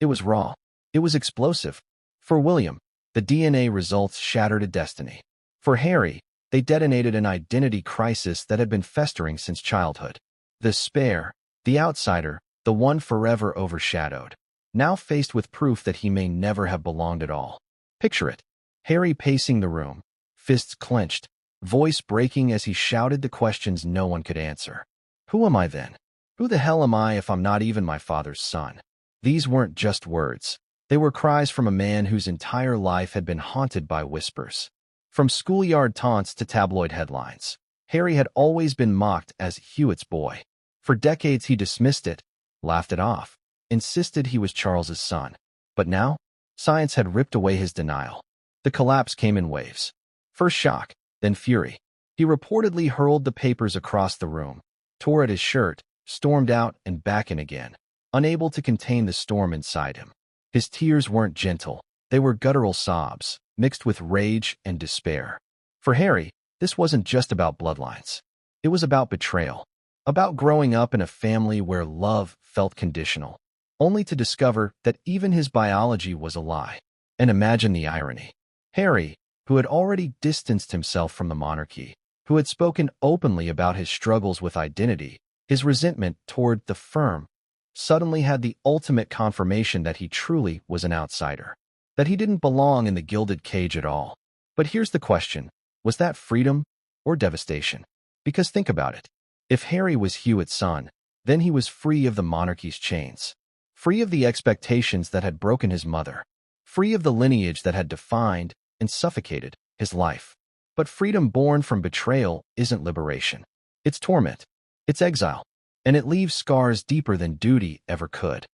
It was raw. It was explosive. For William, the DNA results shattered a destiny. For Harry, they detonated an identity crisis that had been festering since childhood. The spare, the outsider, the one forever overshadowed, now faced with proof that he may never have belonged at all. Picture it. Harry pacing the room, fists clenched, voice breaking as he shouted the questions no one could answer. Who am I then? Who the hell am I if I'm not even my father's son? These weren't just words. They were cries from a man whose entire life had been haunted by whispers. From schoolyard taunts to tabloid headlines, Harry had always been mocked as Hewitt's boy. For decades he dismissed it, laughed it off, insisted he was Charles's son. But now, science had ripped away his denial. The collapse came in waves. First shock, then fury. He reportedly hurled the papers across the room, tore at his shirt, stormed out and back in again, unable to contain the storm inside him. His tears weren't gentle. They were guttural sobs, mixed with rage and despair. For Harry, this wasn't just about bloodlines. It was about betrayal. about growing up in a family where love felt conditional, only to discover that even his biology was a lie. And imagine the irony. Harry, who had already distanced himself from the monarchy, who had spoken openly about his struggles with identity, his resentment toward the firm, suddenly had the ultimate confirmation that he truly was an outsider, that he didn't belong in the gilded cage at all. But here's the question. Was that freedom or devastation? Because think about it. If Harry was Hewitt's son, then he was free of the monarchy's chains, free of the expectations that had broken his mother, free of the lineage that had defined and suffocated his life. But freedom born from betrayal isn't liberation. It's torment. It's exile. And it leaves scars deeper than duty ever could.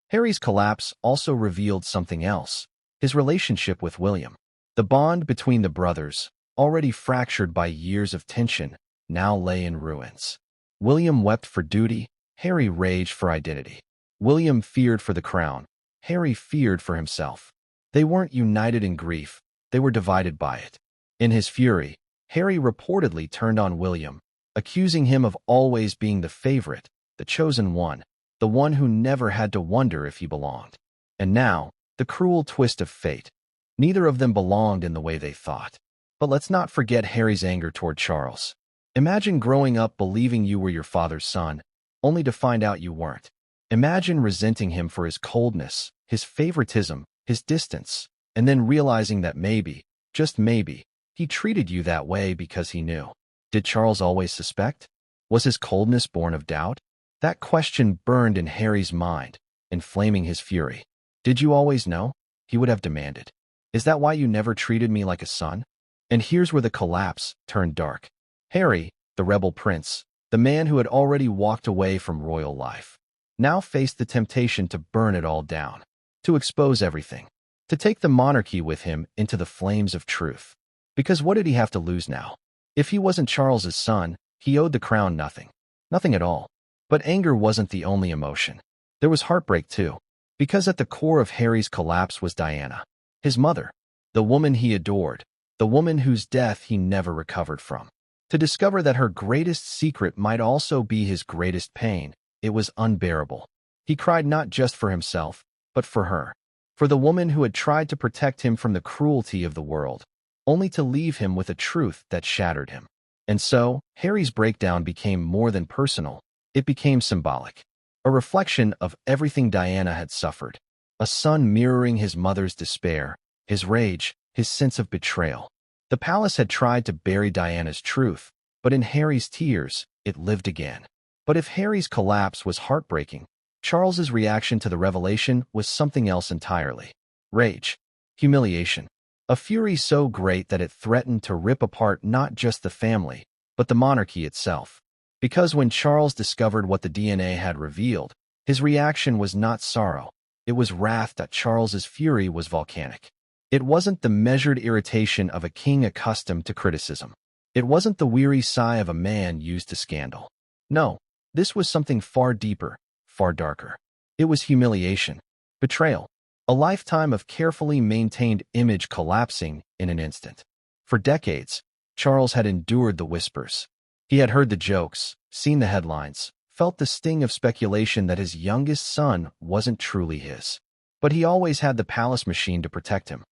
Harry's collapse also revealed something else, his relationship with William. The bond between the brothers, already fractured by years of tension, now lay in ruins. William wept for duty, Harry raged for identity. William feared for the crown, Harry feared for himself. They weren't united in grief, they were divided by it. In his fury, Harry reportedly turned on William, accusing him of always being the favorite, the chosen one, the one who never had to wonder if he belonged. And now, the cruel twist of fate. Neither of them belonged in the way they thought. But let's not forget Harry's anger toward Charles. Imagine growing up believing you were your father's son, only to find out you weren't. Imagine resenting him for his coldness, his favoritism, his distance, and then realizing that maybe, just maybe, he treated you that way because he knew. Did Charles always suspect? Was his coldness born of doubt? That question burned in Harry's mind, inflaming his fury. Did you always know? He would have demanded. Is that why you never treated me like a son? And here's where the collapse turned dark. Harry, the rebel prince, the man who had already walked away from royal life, now faced the temptation to burn it all down, to expose everything, to take the monarchy with him into the flames of truth. Because what did he have to lose now? If he wasn't Charles's son, he owed the crown nothing. Nothing at all. But anger wasn't the only emotion. There was heartbreak too. Because at the core of Harry's collapse was Diana, his mother, the woman he adored, the woman whose death he never recovered from. To discover that her greatest secret might also be his greatest pain, it was unbearable. He cried not just for himself, but for her, for the woman who had tried to protect him from the cruelty of the world, only to leave him with a truth that shattered him. And so, Harry's breakdown became more than personal, it became symbolic, a reflection of everything Diana had suffered, a son mirroring his mother's despair, his rage, his sense of betrayal. The palace had tried to bury Diana's truth, but in Harry's tears, it lived again. But if Harry's collapse was heartbreaking, Charles's reaction to the revelation was something else entirely. Rage, humiliation, a fury so great that it threatened to rip apart not just the family, but the monarchy itself. Because when Charles discovered what the DNA had revealed, his reaction was not sorrow, it was wrath. That Charles's fury was volcanic. It wasn't the measured irritation of a king accustomed to criticism. It wasn't the weary sigh of a man used to scandal. No, this was something far deeper, far darker. It was humiliation, betrayal, a lifetime of carefully maintained image collapsing in an instant. For decades, Charles had endured the whispers. He had heard the jokes, seen the headlines, felt the sting of speculation that his youngest son wasn't truly his. But he always had the palace machine to protect him.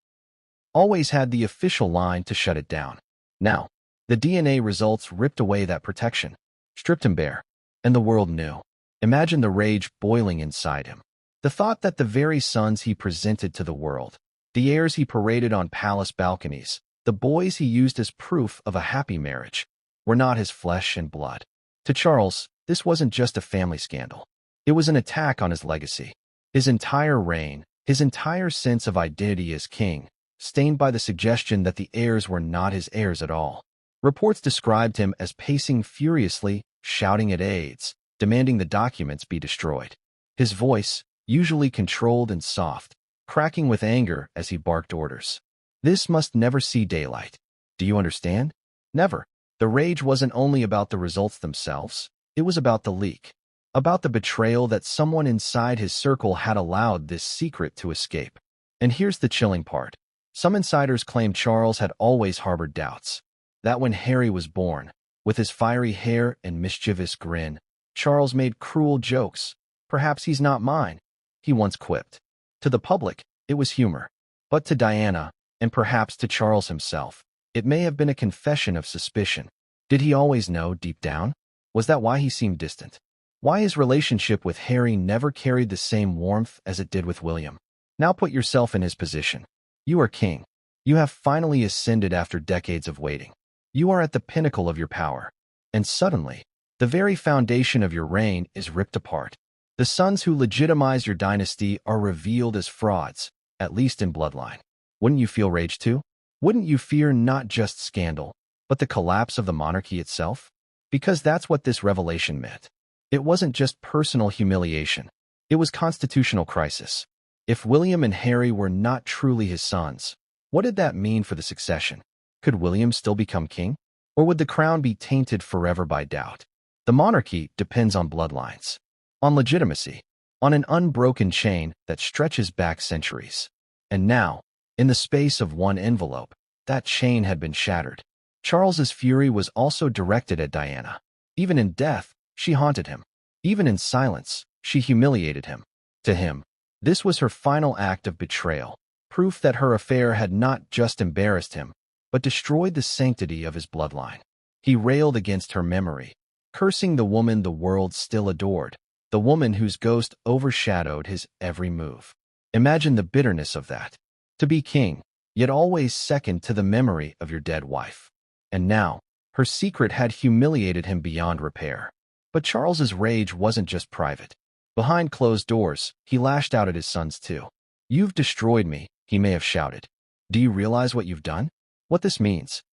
Always had the official line to shut it down. Now, the DNA results ripped away that protection, stripped him bare, and the world knew. Imagine the rage boiling inside him. The thought that the very sons he presented to the world, the heirs he paraded on palace balconies, the boys he used as proof of a happy marriage, were not his flesh and blood. To Charles, this wasn't just a family scandal. It was an attack on his legacy. His entire reign, his entire sense of identity as king, stained by the suggestion that the heirs were not his heirs at all. Reports described him as pacing furiously, shouting at aides, demanding the documents be destroyed. His voice, usually controlled and soft, cracking with anger as he barked orders. This must never see daylight. Do you understand? Never. The rage wasn't only about the results themselves, it was about the leak, about the betrayal that someone inside his circle had allowed this secret to escape. And here's the chilling part. Some insiders claimed Charles had always harbored doubts, that when Harry was born, With his fiery hair and mischievous grin, Charles made cruel jokes. "Perhaps he's not mine," he once quipped. To the public, it was humor. But to Diana, and perhaps to Charles himself, it may have been a confession of suspicion. Did he always know deep down? Was that why he seemed distant? Why his relationship with Harry never carried the same warmth as it did with William? Now put yourself in his position. You are king. You have finally ascended after decades of waiting. You are at the pinnacle of your power. And suddenly, the very foundation of your reign is ripped apart. The sons who legitimize your dynasty are revealed as frauds, at least in bloodline. Wouldn't you feel rage too? Wouldn't you fear not just scandal, but the collapse of the monarchy itself? Because that's what this revelation meant. It wasn't just personal humiliation. It was constitutional crisis. If William and Harry were not truly his sons, what did that mean for the succession? Could William still become king? Or would the crown be tainted forever by doubt? The monarchy depends on bloodlines, on legitimacy, on an unbroken chain that stretches back centuries. And now, in the space of one envelope, that chain had been shattered. Charles's fury was also directed at Diana. Even in death, she haunted him. Even in silence, she humiliated him. To him, this was her final act of betrayal, proof that her affair had not just embarrassed him, but destroyed the sanctity of his bloodline. He railed against her memory, cursing the woman the world still adored, the woman whose ghost overshadowed his every move. Imagine the bitterness of that. To be king, yet always second to the memory of your dead wife. And now, her secret had humiliated him beyond repair. But Charles's rage wasn't just private. Behind closed doors, he lashed out at his sons too. "You've destroyed me," he may have shouted. "Do you realize what you've done? What this means?"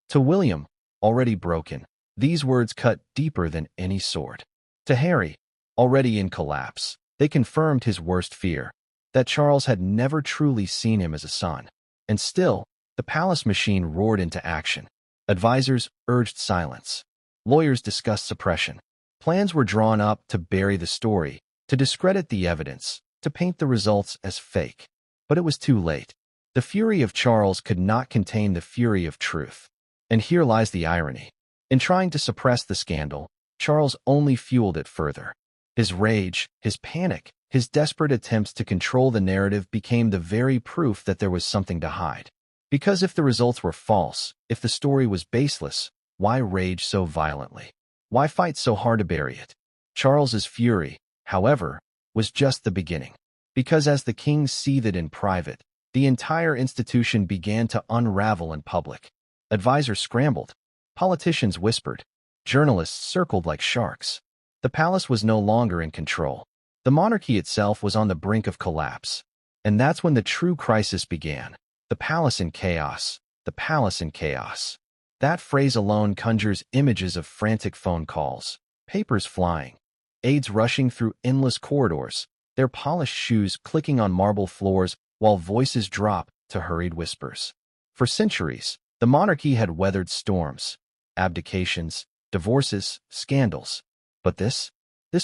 To William, already broken, these words cut deeper than any sword. To Harry, already in collapse, they confirmed his worst fear, that Charles had never truly seen him as a son. And still, the palace machine roared into action. Advisors urged silence. Lawyers discussed suppression. Plans were drawn up to bury the story, to discredit the evidence, to paint the results as fake. But it was too late. The fury of Charles could not contain the fury of truth. And here lies the irony. In trying to suppress the scandal, Charles only fueled it further. His rage, his panic, his desperate attempts to control the narrative became the very proof that there was something to hide. Because if the results were false, if the story was baseless, why rage so violently? Why fight so hard to bury it? Charles's fury, however, was just the beginning. Because as the king seethed in private, the entire institution began to unravel in public. Advisors scrambled. Politicians whispered. Journalists circled like sharks. The palace was no longer in control. The monarchy itself was on the brink of collapse. And that's when the true crisis began. The palace in chaos. The palace in chaos. That phrase alone conjures images of frantic phone calls, papers flying, aides rushing through endless corridors, their polished shoes clicking on marble floors while voices drop to hurried whispers. For centuries, the monarchy had weathered storms, abdications, divorces, scandals. But this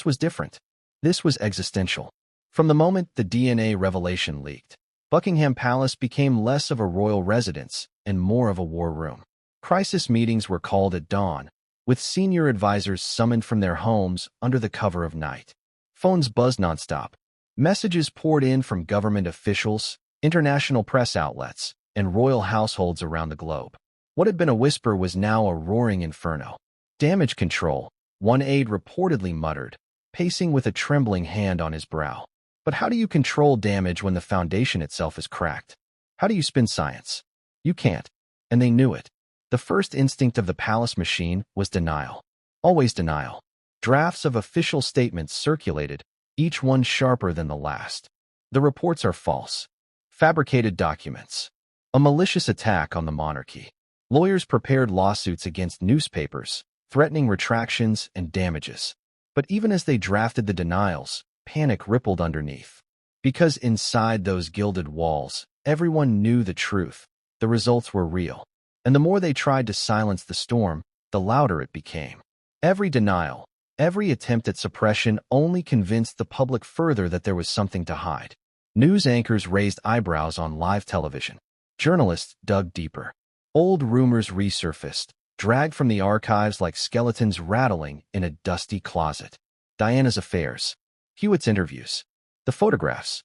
was different. This was existential. From the moment the DNA revelation leaked, Buckingham Palace became less of a royal residence and more of a war room. Crisis meetings were called at dawn, with senior advisors summoned from their homes under the cover of night. Phones buzzed nonstop. Messages poured in from government officials, international press outlets, and royal households around the globe. What had been a whisper was now a roaring inferno. Damage control, one aide reportedly muttered, pacing with a trembling hand on his brow. But how do you control damage when the foundation itself is cracked? How do you spin science? You can't. And they knew it. The first instinct of the palace machine was denial. Always denial. Drafts of official statements circulated, each one sharper than the last. The reports are false. Fabricated documents. A malicious attack on the monarchy. Lawyers prepared lawsuits against newspapers, threatening retractions and damages. But even as they drafted the denials, panic rippled underneath. Because inside those gilded walls, everyone knew the truth. The results were real. And the more they tried to silence the storm, the louder it became. Every denial, every attempt at suppression only convinced the public further that there was something to hide. News anchors raised eyebrows on live television. Journalists dug deeper. Old rumors resurfaced, dragged from the archives like skeletons rattling in a dusty closet. Diana's affairs, Hewitt's interviews, the photographs,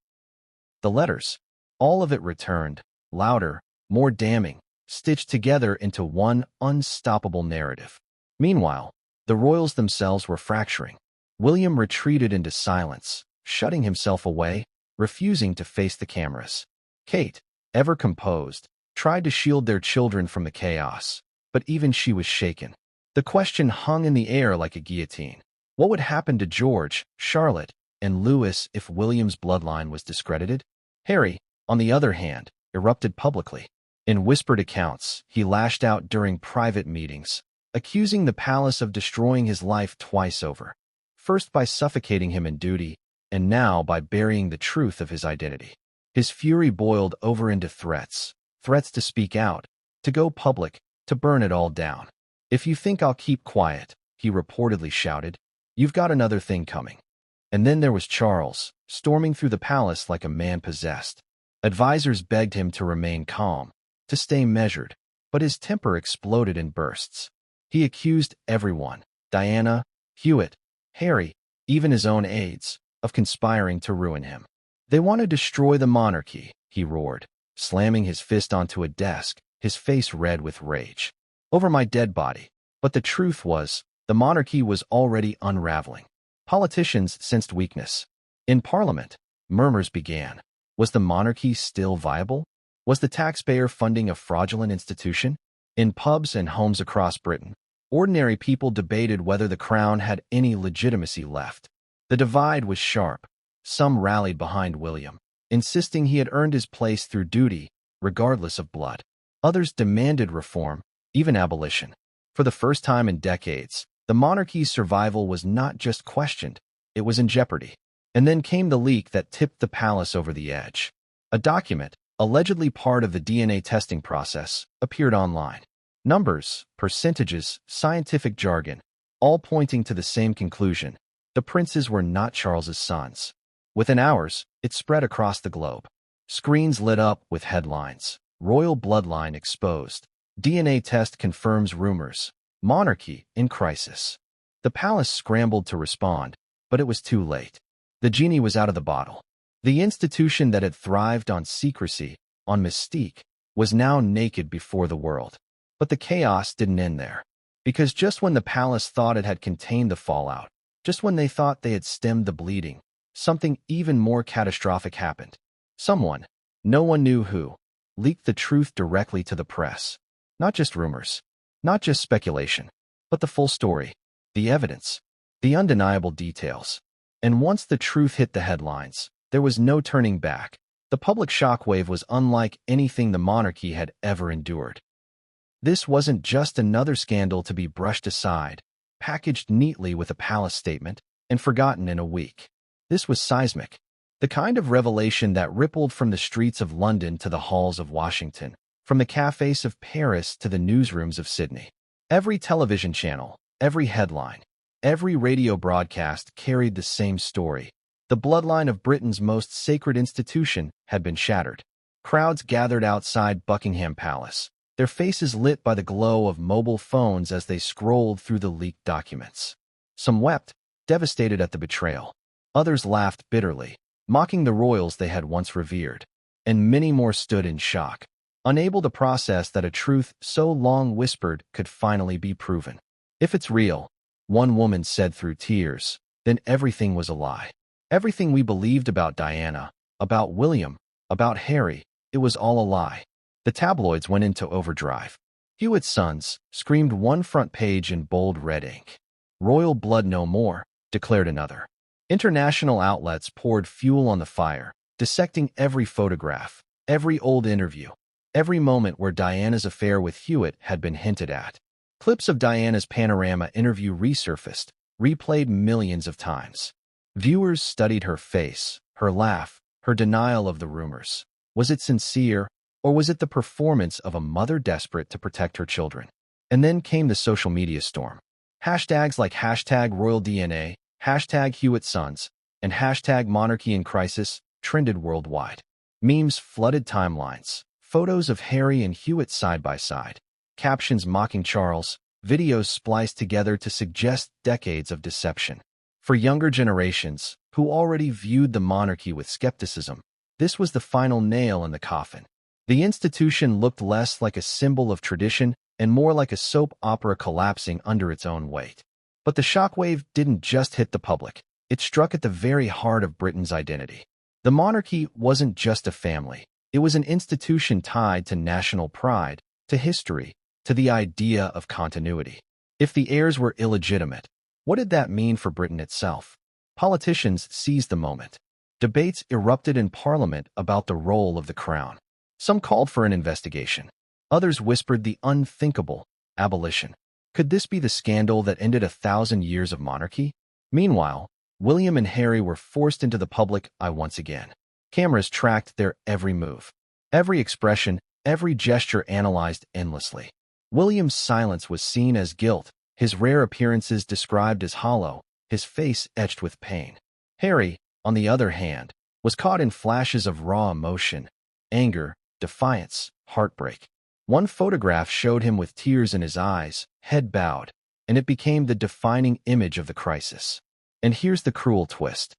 the letters, all of it returned, louder, more damning, stitched together into one unstoppable narrative. Meanwhile, the royals themselves were fracturing. William retreated into silence, shutting himself away, refusing to face the cameras. Kate, ever composed, tried to shield their children from the chaos, but even she was shaken. The question hung in the air like a guillotine. What would happen to George, Charlotte, and Louis if William's bloodline was discredited? Harry, on the other hand, erupted publicly. In whispered accounts, he lashed out during private meetings, accusing the palace of destroying his life twice over. First by suffocating him in duty, and now by burying the truth of his identity. His fury boiled over into threats to speak out, to go public, to burn it all down. "If you think I'll keep quiet," he reportedly shouted, "you've got another thing coming." And then there was Charles, storming through the palace like a man possessed. Advisors begged him to remain calm, to stay measured, but his temper exploded in bursts. He accused everyone, Diana, Hewitt, Harry, even his own aides, of conspiring to ruin him. "They want to destroy the monarchy," he roared, slamming his fist onto a desk, his face red with rage. "Over my dead body." But the truth was, the monarchy was already unraveling. Politicians sensed weakness. In Parliament, murmurs began. Was the monarchy still viable? Was the taxpayer funding a fraudulent institution? In pubs and homes across Britain, ordinary people debated whether the crown had any legitimacy left. The divide was sharp. Some rallied behind William, insisting he had earned his place through duty, regardless of blood. Others demanded reform, even abolition. For the first time in decades, the monarchy's survival was not just questioned, it was in jeopardy. And then came the leak that tipped the palace over the edge. A document, allegedly part of the DNA testing process, appeared online. Numbers, percentages, scientific jargon, all pointing to the same conclusion. The princes were not Charles's sons. Within hours, it spread across the globe. Screens lit up with headlines. Royal bloodline exposed. DNA test confirms rumors. Monarchy in crisis. The palace scrambled to respond, but it was too late. The genie was out of the bottle. The institution that had thrived on secrecy, on mystique, was now naked before the world. But the chaos didn't end there. Because just when the palace thought it had contained the fallout, just when they thought they had stemmed the bleeding, something even more catastrophic happened. Someone, no one knew who, leaked the truth directly to the press. Not just rumors, not just speculation, but the full story, the evidence, the undeniable details. And once the truth hit the headlines, there was no turning back. The public shockwave was unlike anything the monarchy had ever endured. This wasn't just another scandal to be brushed aside, packaged neatly with a palace statement, and forgotten in a week. This was seismic, the kind of revelation that rippled from the streets of London to the halls of Washington, from the cafes of Paris to the newsrooms of Sydney. Every television channel, every headline, every radio broadcast carried the same story. The bloodline of Britain's most sacred institution had been shattered. Crowds gathered outside Buckingham Palace, their faces lit by the glow of mobile phones as they scrolled through the leaked documents. Some wept, devastated at the betrayal. Others laughed bitterly, mocking the royals they had once revered. And many more stood in shock, unable to process that a truth so long whispered could finally be proven. "If it's real," one woman said through tears, "then everything was a lie. Everything we believed about Diana, about William, about Harry, it was all a lie." The tabloids went into overdrive. Hewitt's sons screamed one front page in bold red ink. "Royal blood no more," declared another. International outlets poured fuel on the fire, dissecting every photograph, every old interview, every moment where Diana's affair with Hewitt had been hinted at. Clips of Diana's Panorama interview resurfaced, replayed millions of times. Viewers studied her face, her laugh, her denial of the rumors. Was it sincere, or was it the performance of a mother desperate to protect her children? And then came the social media storm. Hashtags like #RoyalDNA, #HewittSons, and #MonarchyInCrisis trended worldwide. Memes flooded timelines, photos of Harry and Hewitt side by side, captions mocking Charles, videos spliced together to suggest decades of deception. For younger generations, who already viewed the monarchy with skepticism, this was the final nail in the coffin. The institution looked less like a symbol of tradition and more like a soap opera collapsing under its own weight. But the shockwave didn't just hit the public. It struck at the very heart of Britain's identity. The monarchy wasn't just a family. It was an institution tied to national pride, to history, to the idea of continuity. If the heirs were illegitimate, what did that mean for Britain itself? Politicians seized the moment. Debates erupted in Parliament about the role of the crown. Some called for an investigation. Others whispered the unthinkable: abolition. Could this be the scandal that ended 1,000 years of monarchy? Meanwhile, William and Harry were forced into the public eye once again. Cameras tracked their every move. Every expression, every gesture analyzed endlessly. William's silence was seen as guilt, his rare appearances described as hollow, his face etched with pain. Harry, on the other hand, was caught in flashes of raw emotion: anger, defiance, heartbreak. One photograph showed him with tears in his eyes, head bowed, and it became the defining image of the crisis. And here's the cruel twist.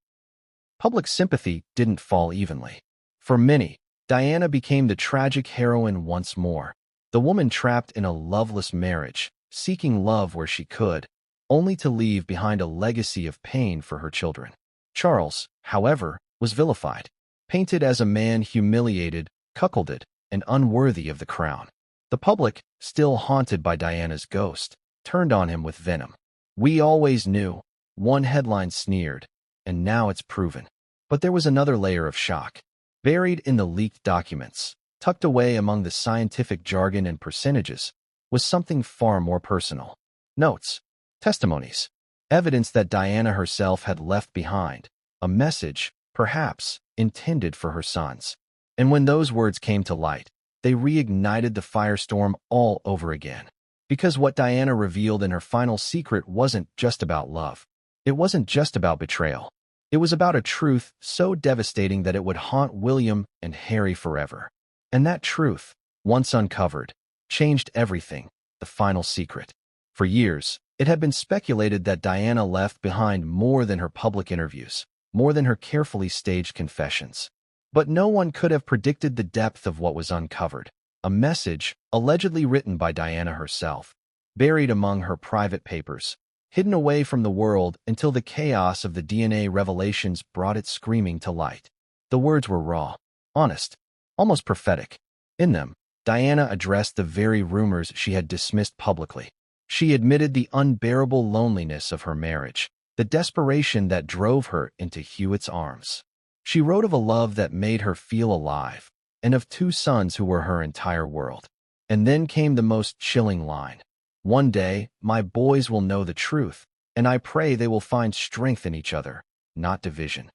Public sympathy didn't fall evenly. For many, Diana became the tragic heroine once more, the woman trapped in a loveless marriage, seeking love where she could, only to leave behind a legacy of pain for her children. Charles, however, was vilified, painted as a man humiliated, cuckolded, and unworthy of the crown. The public, still haunted by Diana's ghost, turned on him with venom. "We always knew," one headline sneered, "and now it's proven." But there was another layer of shock. Buried in the leaked documents, tucked away among the scientific jargon and percentages, was something far more personal. Notes, testimonies, evidence that Diana herself had left behind, a message, perhaps, intended for her sons. And when those words came to light, they reignited the firestorm all over again. Because what Diana revealed in her final secret wasn't just about love. It wasn't just about betrayal. It was about a truth so devastating that it would haunt William and Harry forever. And that truth, once uncovered, changed everything: the final secret. For years, it had been speculated that Diana left behind more than her public interviews, more than her carefully staged confessions. But no one could have predicted the depth of what was uncovered: a message, allegedly written by Diana herself, buried among her private papers, hidden away from the world until the chaos of the DNA revelations brought it screaming to light. The words were raw, honest, almost prophetic. In them, Diana addressed the very rumors she had dismissed publicly. She admitted the unbearable loneliness of her marriage, the desperation that drove her into Hewitt's arms. She wrote of a love that made her feel alive, and of 2 sons who were her entire world. And then came the most chilling line: "One day, my boys will know the truth, and I pray they will find strength in each other, not division."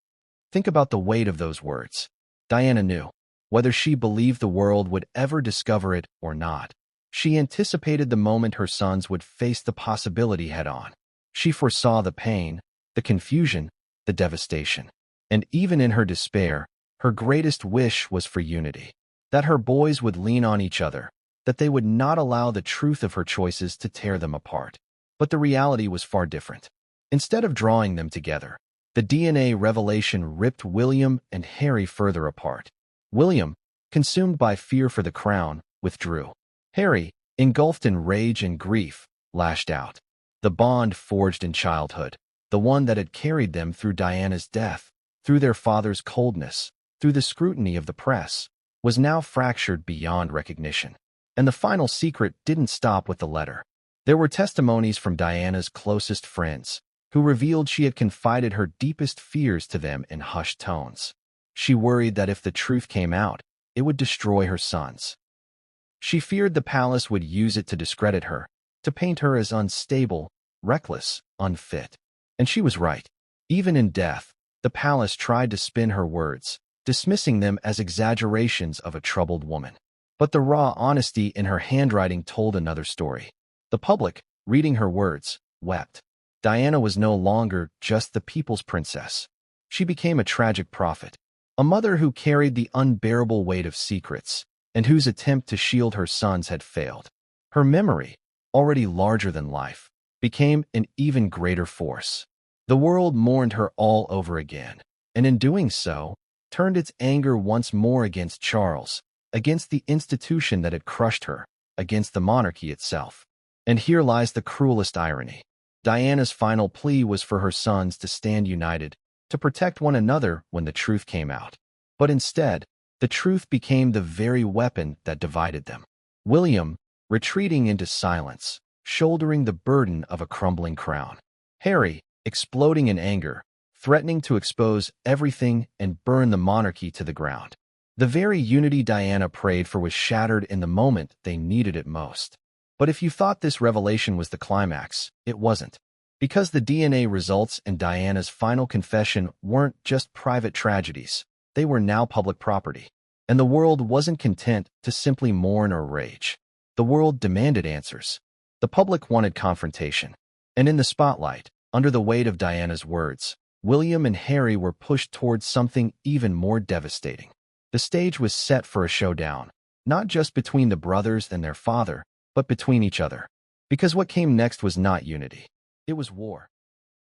Think about the weight of those words. Diana knew, whether she believed the world would ever discover it or not. She anticipated the moment her sons would face the possibility head-on. She foresaw the pain, the confusion, the devastation. And even in her despair, her greatest wish was for unity. That her boys would lean on each other, that they would not allow the truth of her choices to tear them apart. But the reality was far different. Instead of drawing them together, the DNA revelation ripped William and Harry further apart. William, consumed by fear for the crown, withdrew. Harry, engulfed in rage and grief, lashed out. The bond forged in childhood, the one that had carried them through Diana's death, through their father's coldness, through the scrutiny of the press, was now fractured beyond recognition. And the final secret didn't stop with the letter. There were testimonies from Diana's closest friends, who revealed she had confided her deepest fears to them in hushed tones. She worried that if the truth came out, it would destroy her sons. She feared the palace would use it to discredit her, to paint her as unstable, reckless, unfit. And she was right. Even in death, the palace tried to spin her words, dismissing them as exaggerations of a troubled woman. But the raw honesty in her handwriting told another story. The public, reading her words, wept. Diana was no longer just the people's princess. She became a tragic prophet, a mother who carried the unbearable weight of secrets, and whose attempt to shield her sons had failed. Her memory, already larger than life, became an even greater force. The world mourned her all over again, and in doing so, turned its anger once more against Charles, against the institution that had crushed her, against the monarchy itself. And here lies the cruelest irony. Diana's final plea was for her sons to stand united, to protect one another when the truth came out. But instead, the truth became the very weapon that divided them. William, retreating into silence, shouldering the burden of a crumbling crown. Harry, exploding in anger, threatening to expose everything and burn the monarchy to the ground. The very unity Diana prayed for was shattered in the moment they needed it most. But if you thought this revelation was the climax, it wasn't. Because the DNA results and Diana's final confession weren't just private tragedies, they were now public property. And the world wasn't content to simply mourn or rage. The world demanded answers. The public wanted confrontation. And in the spotlight, under the weight of Diana's words, William and Harry were pushed towards something even more devastating. The stage was set for a showdown, not just between the brothers and their father, but between each other. Because what came next was not unity. It was war.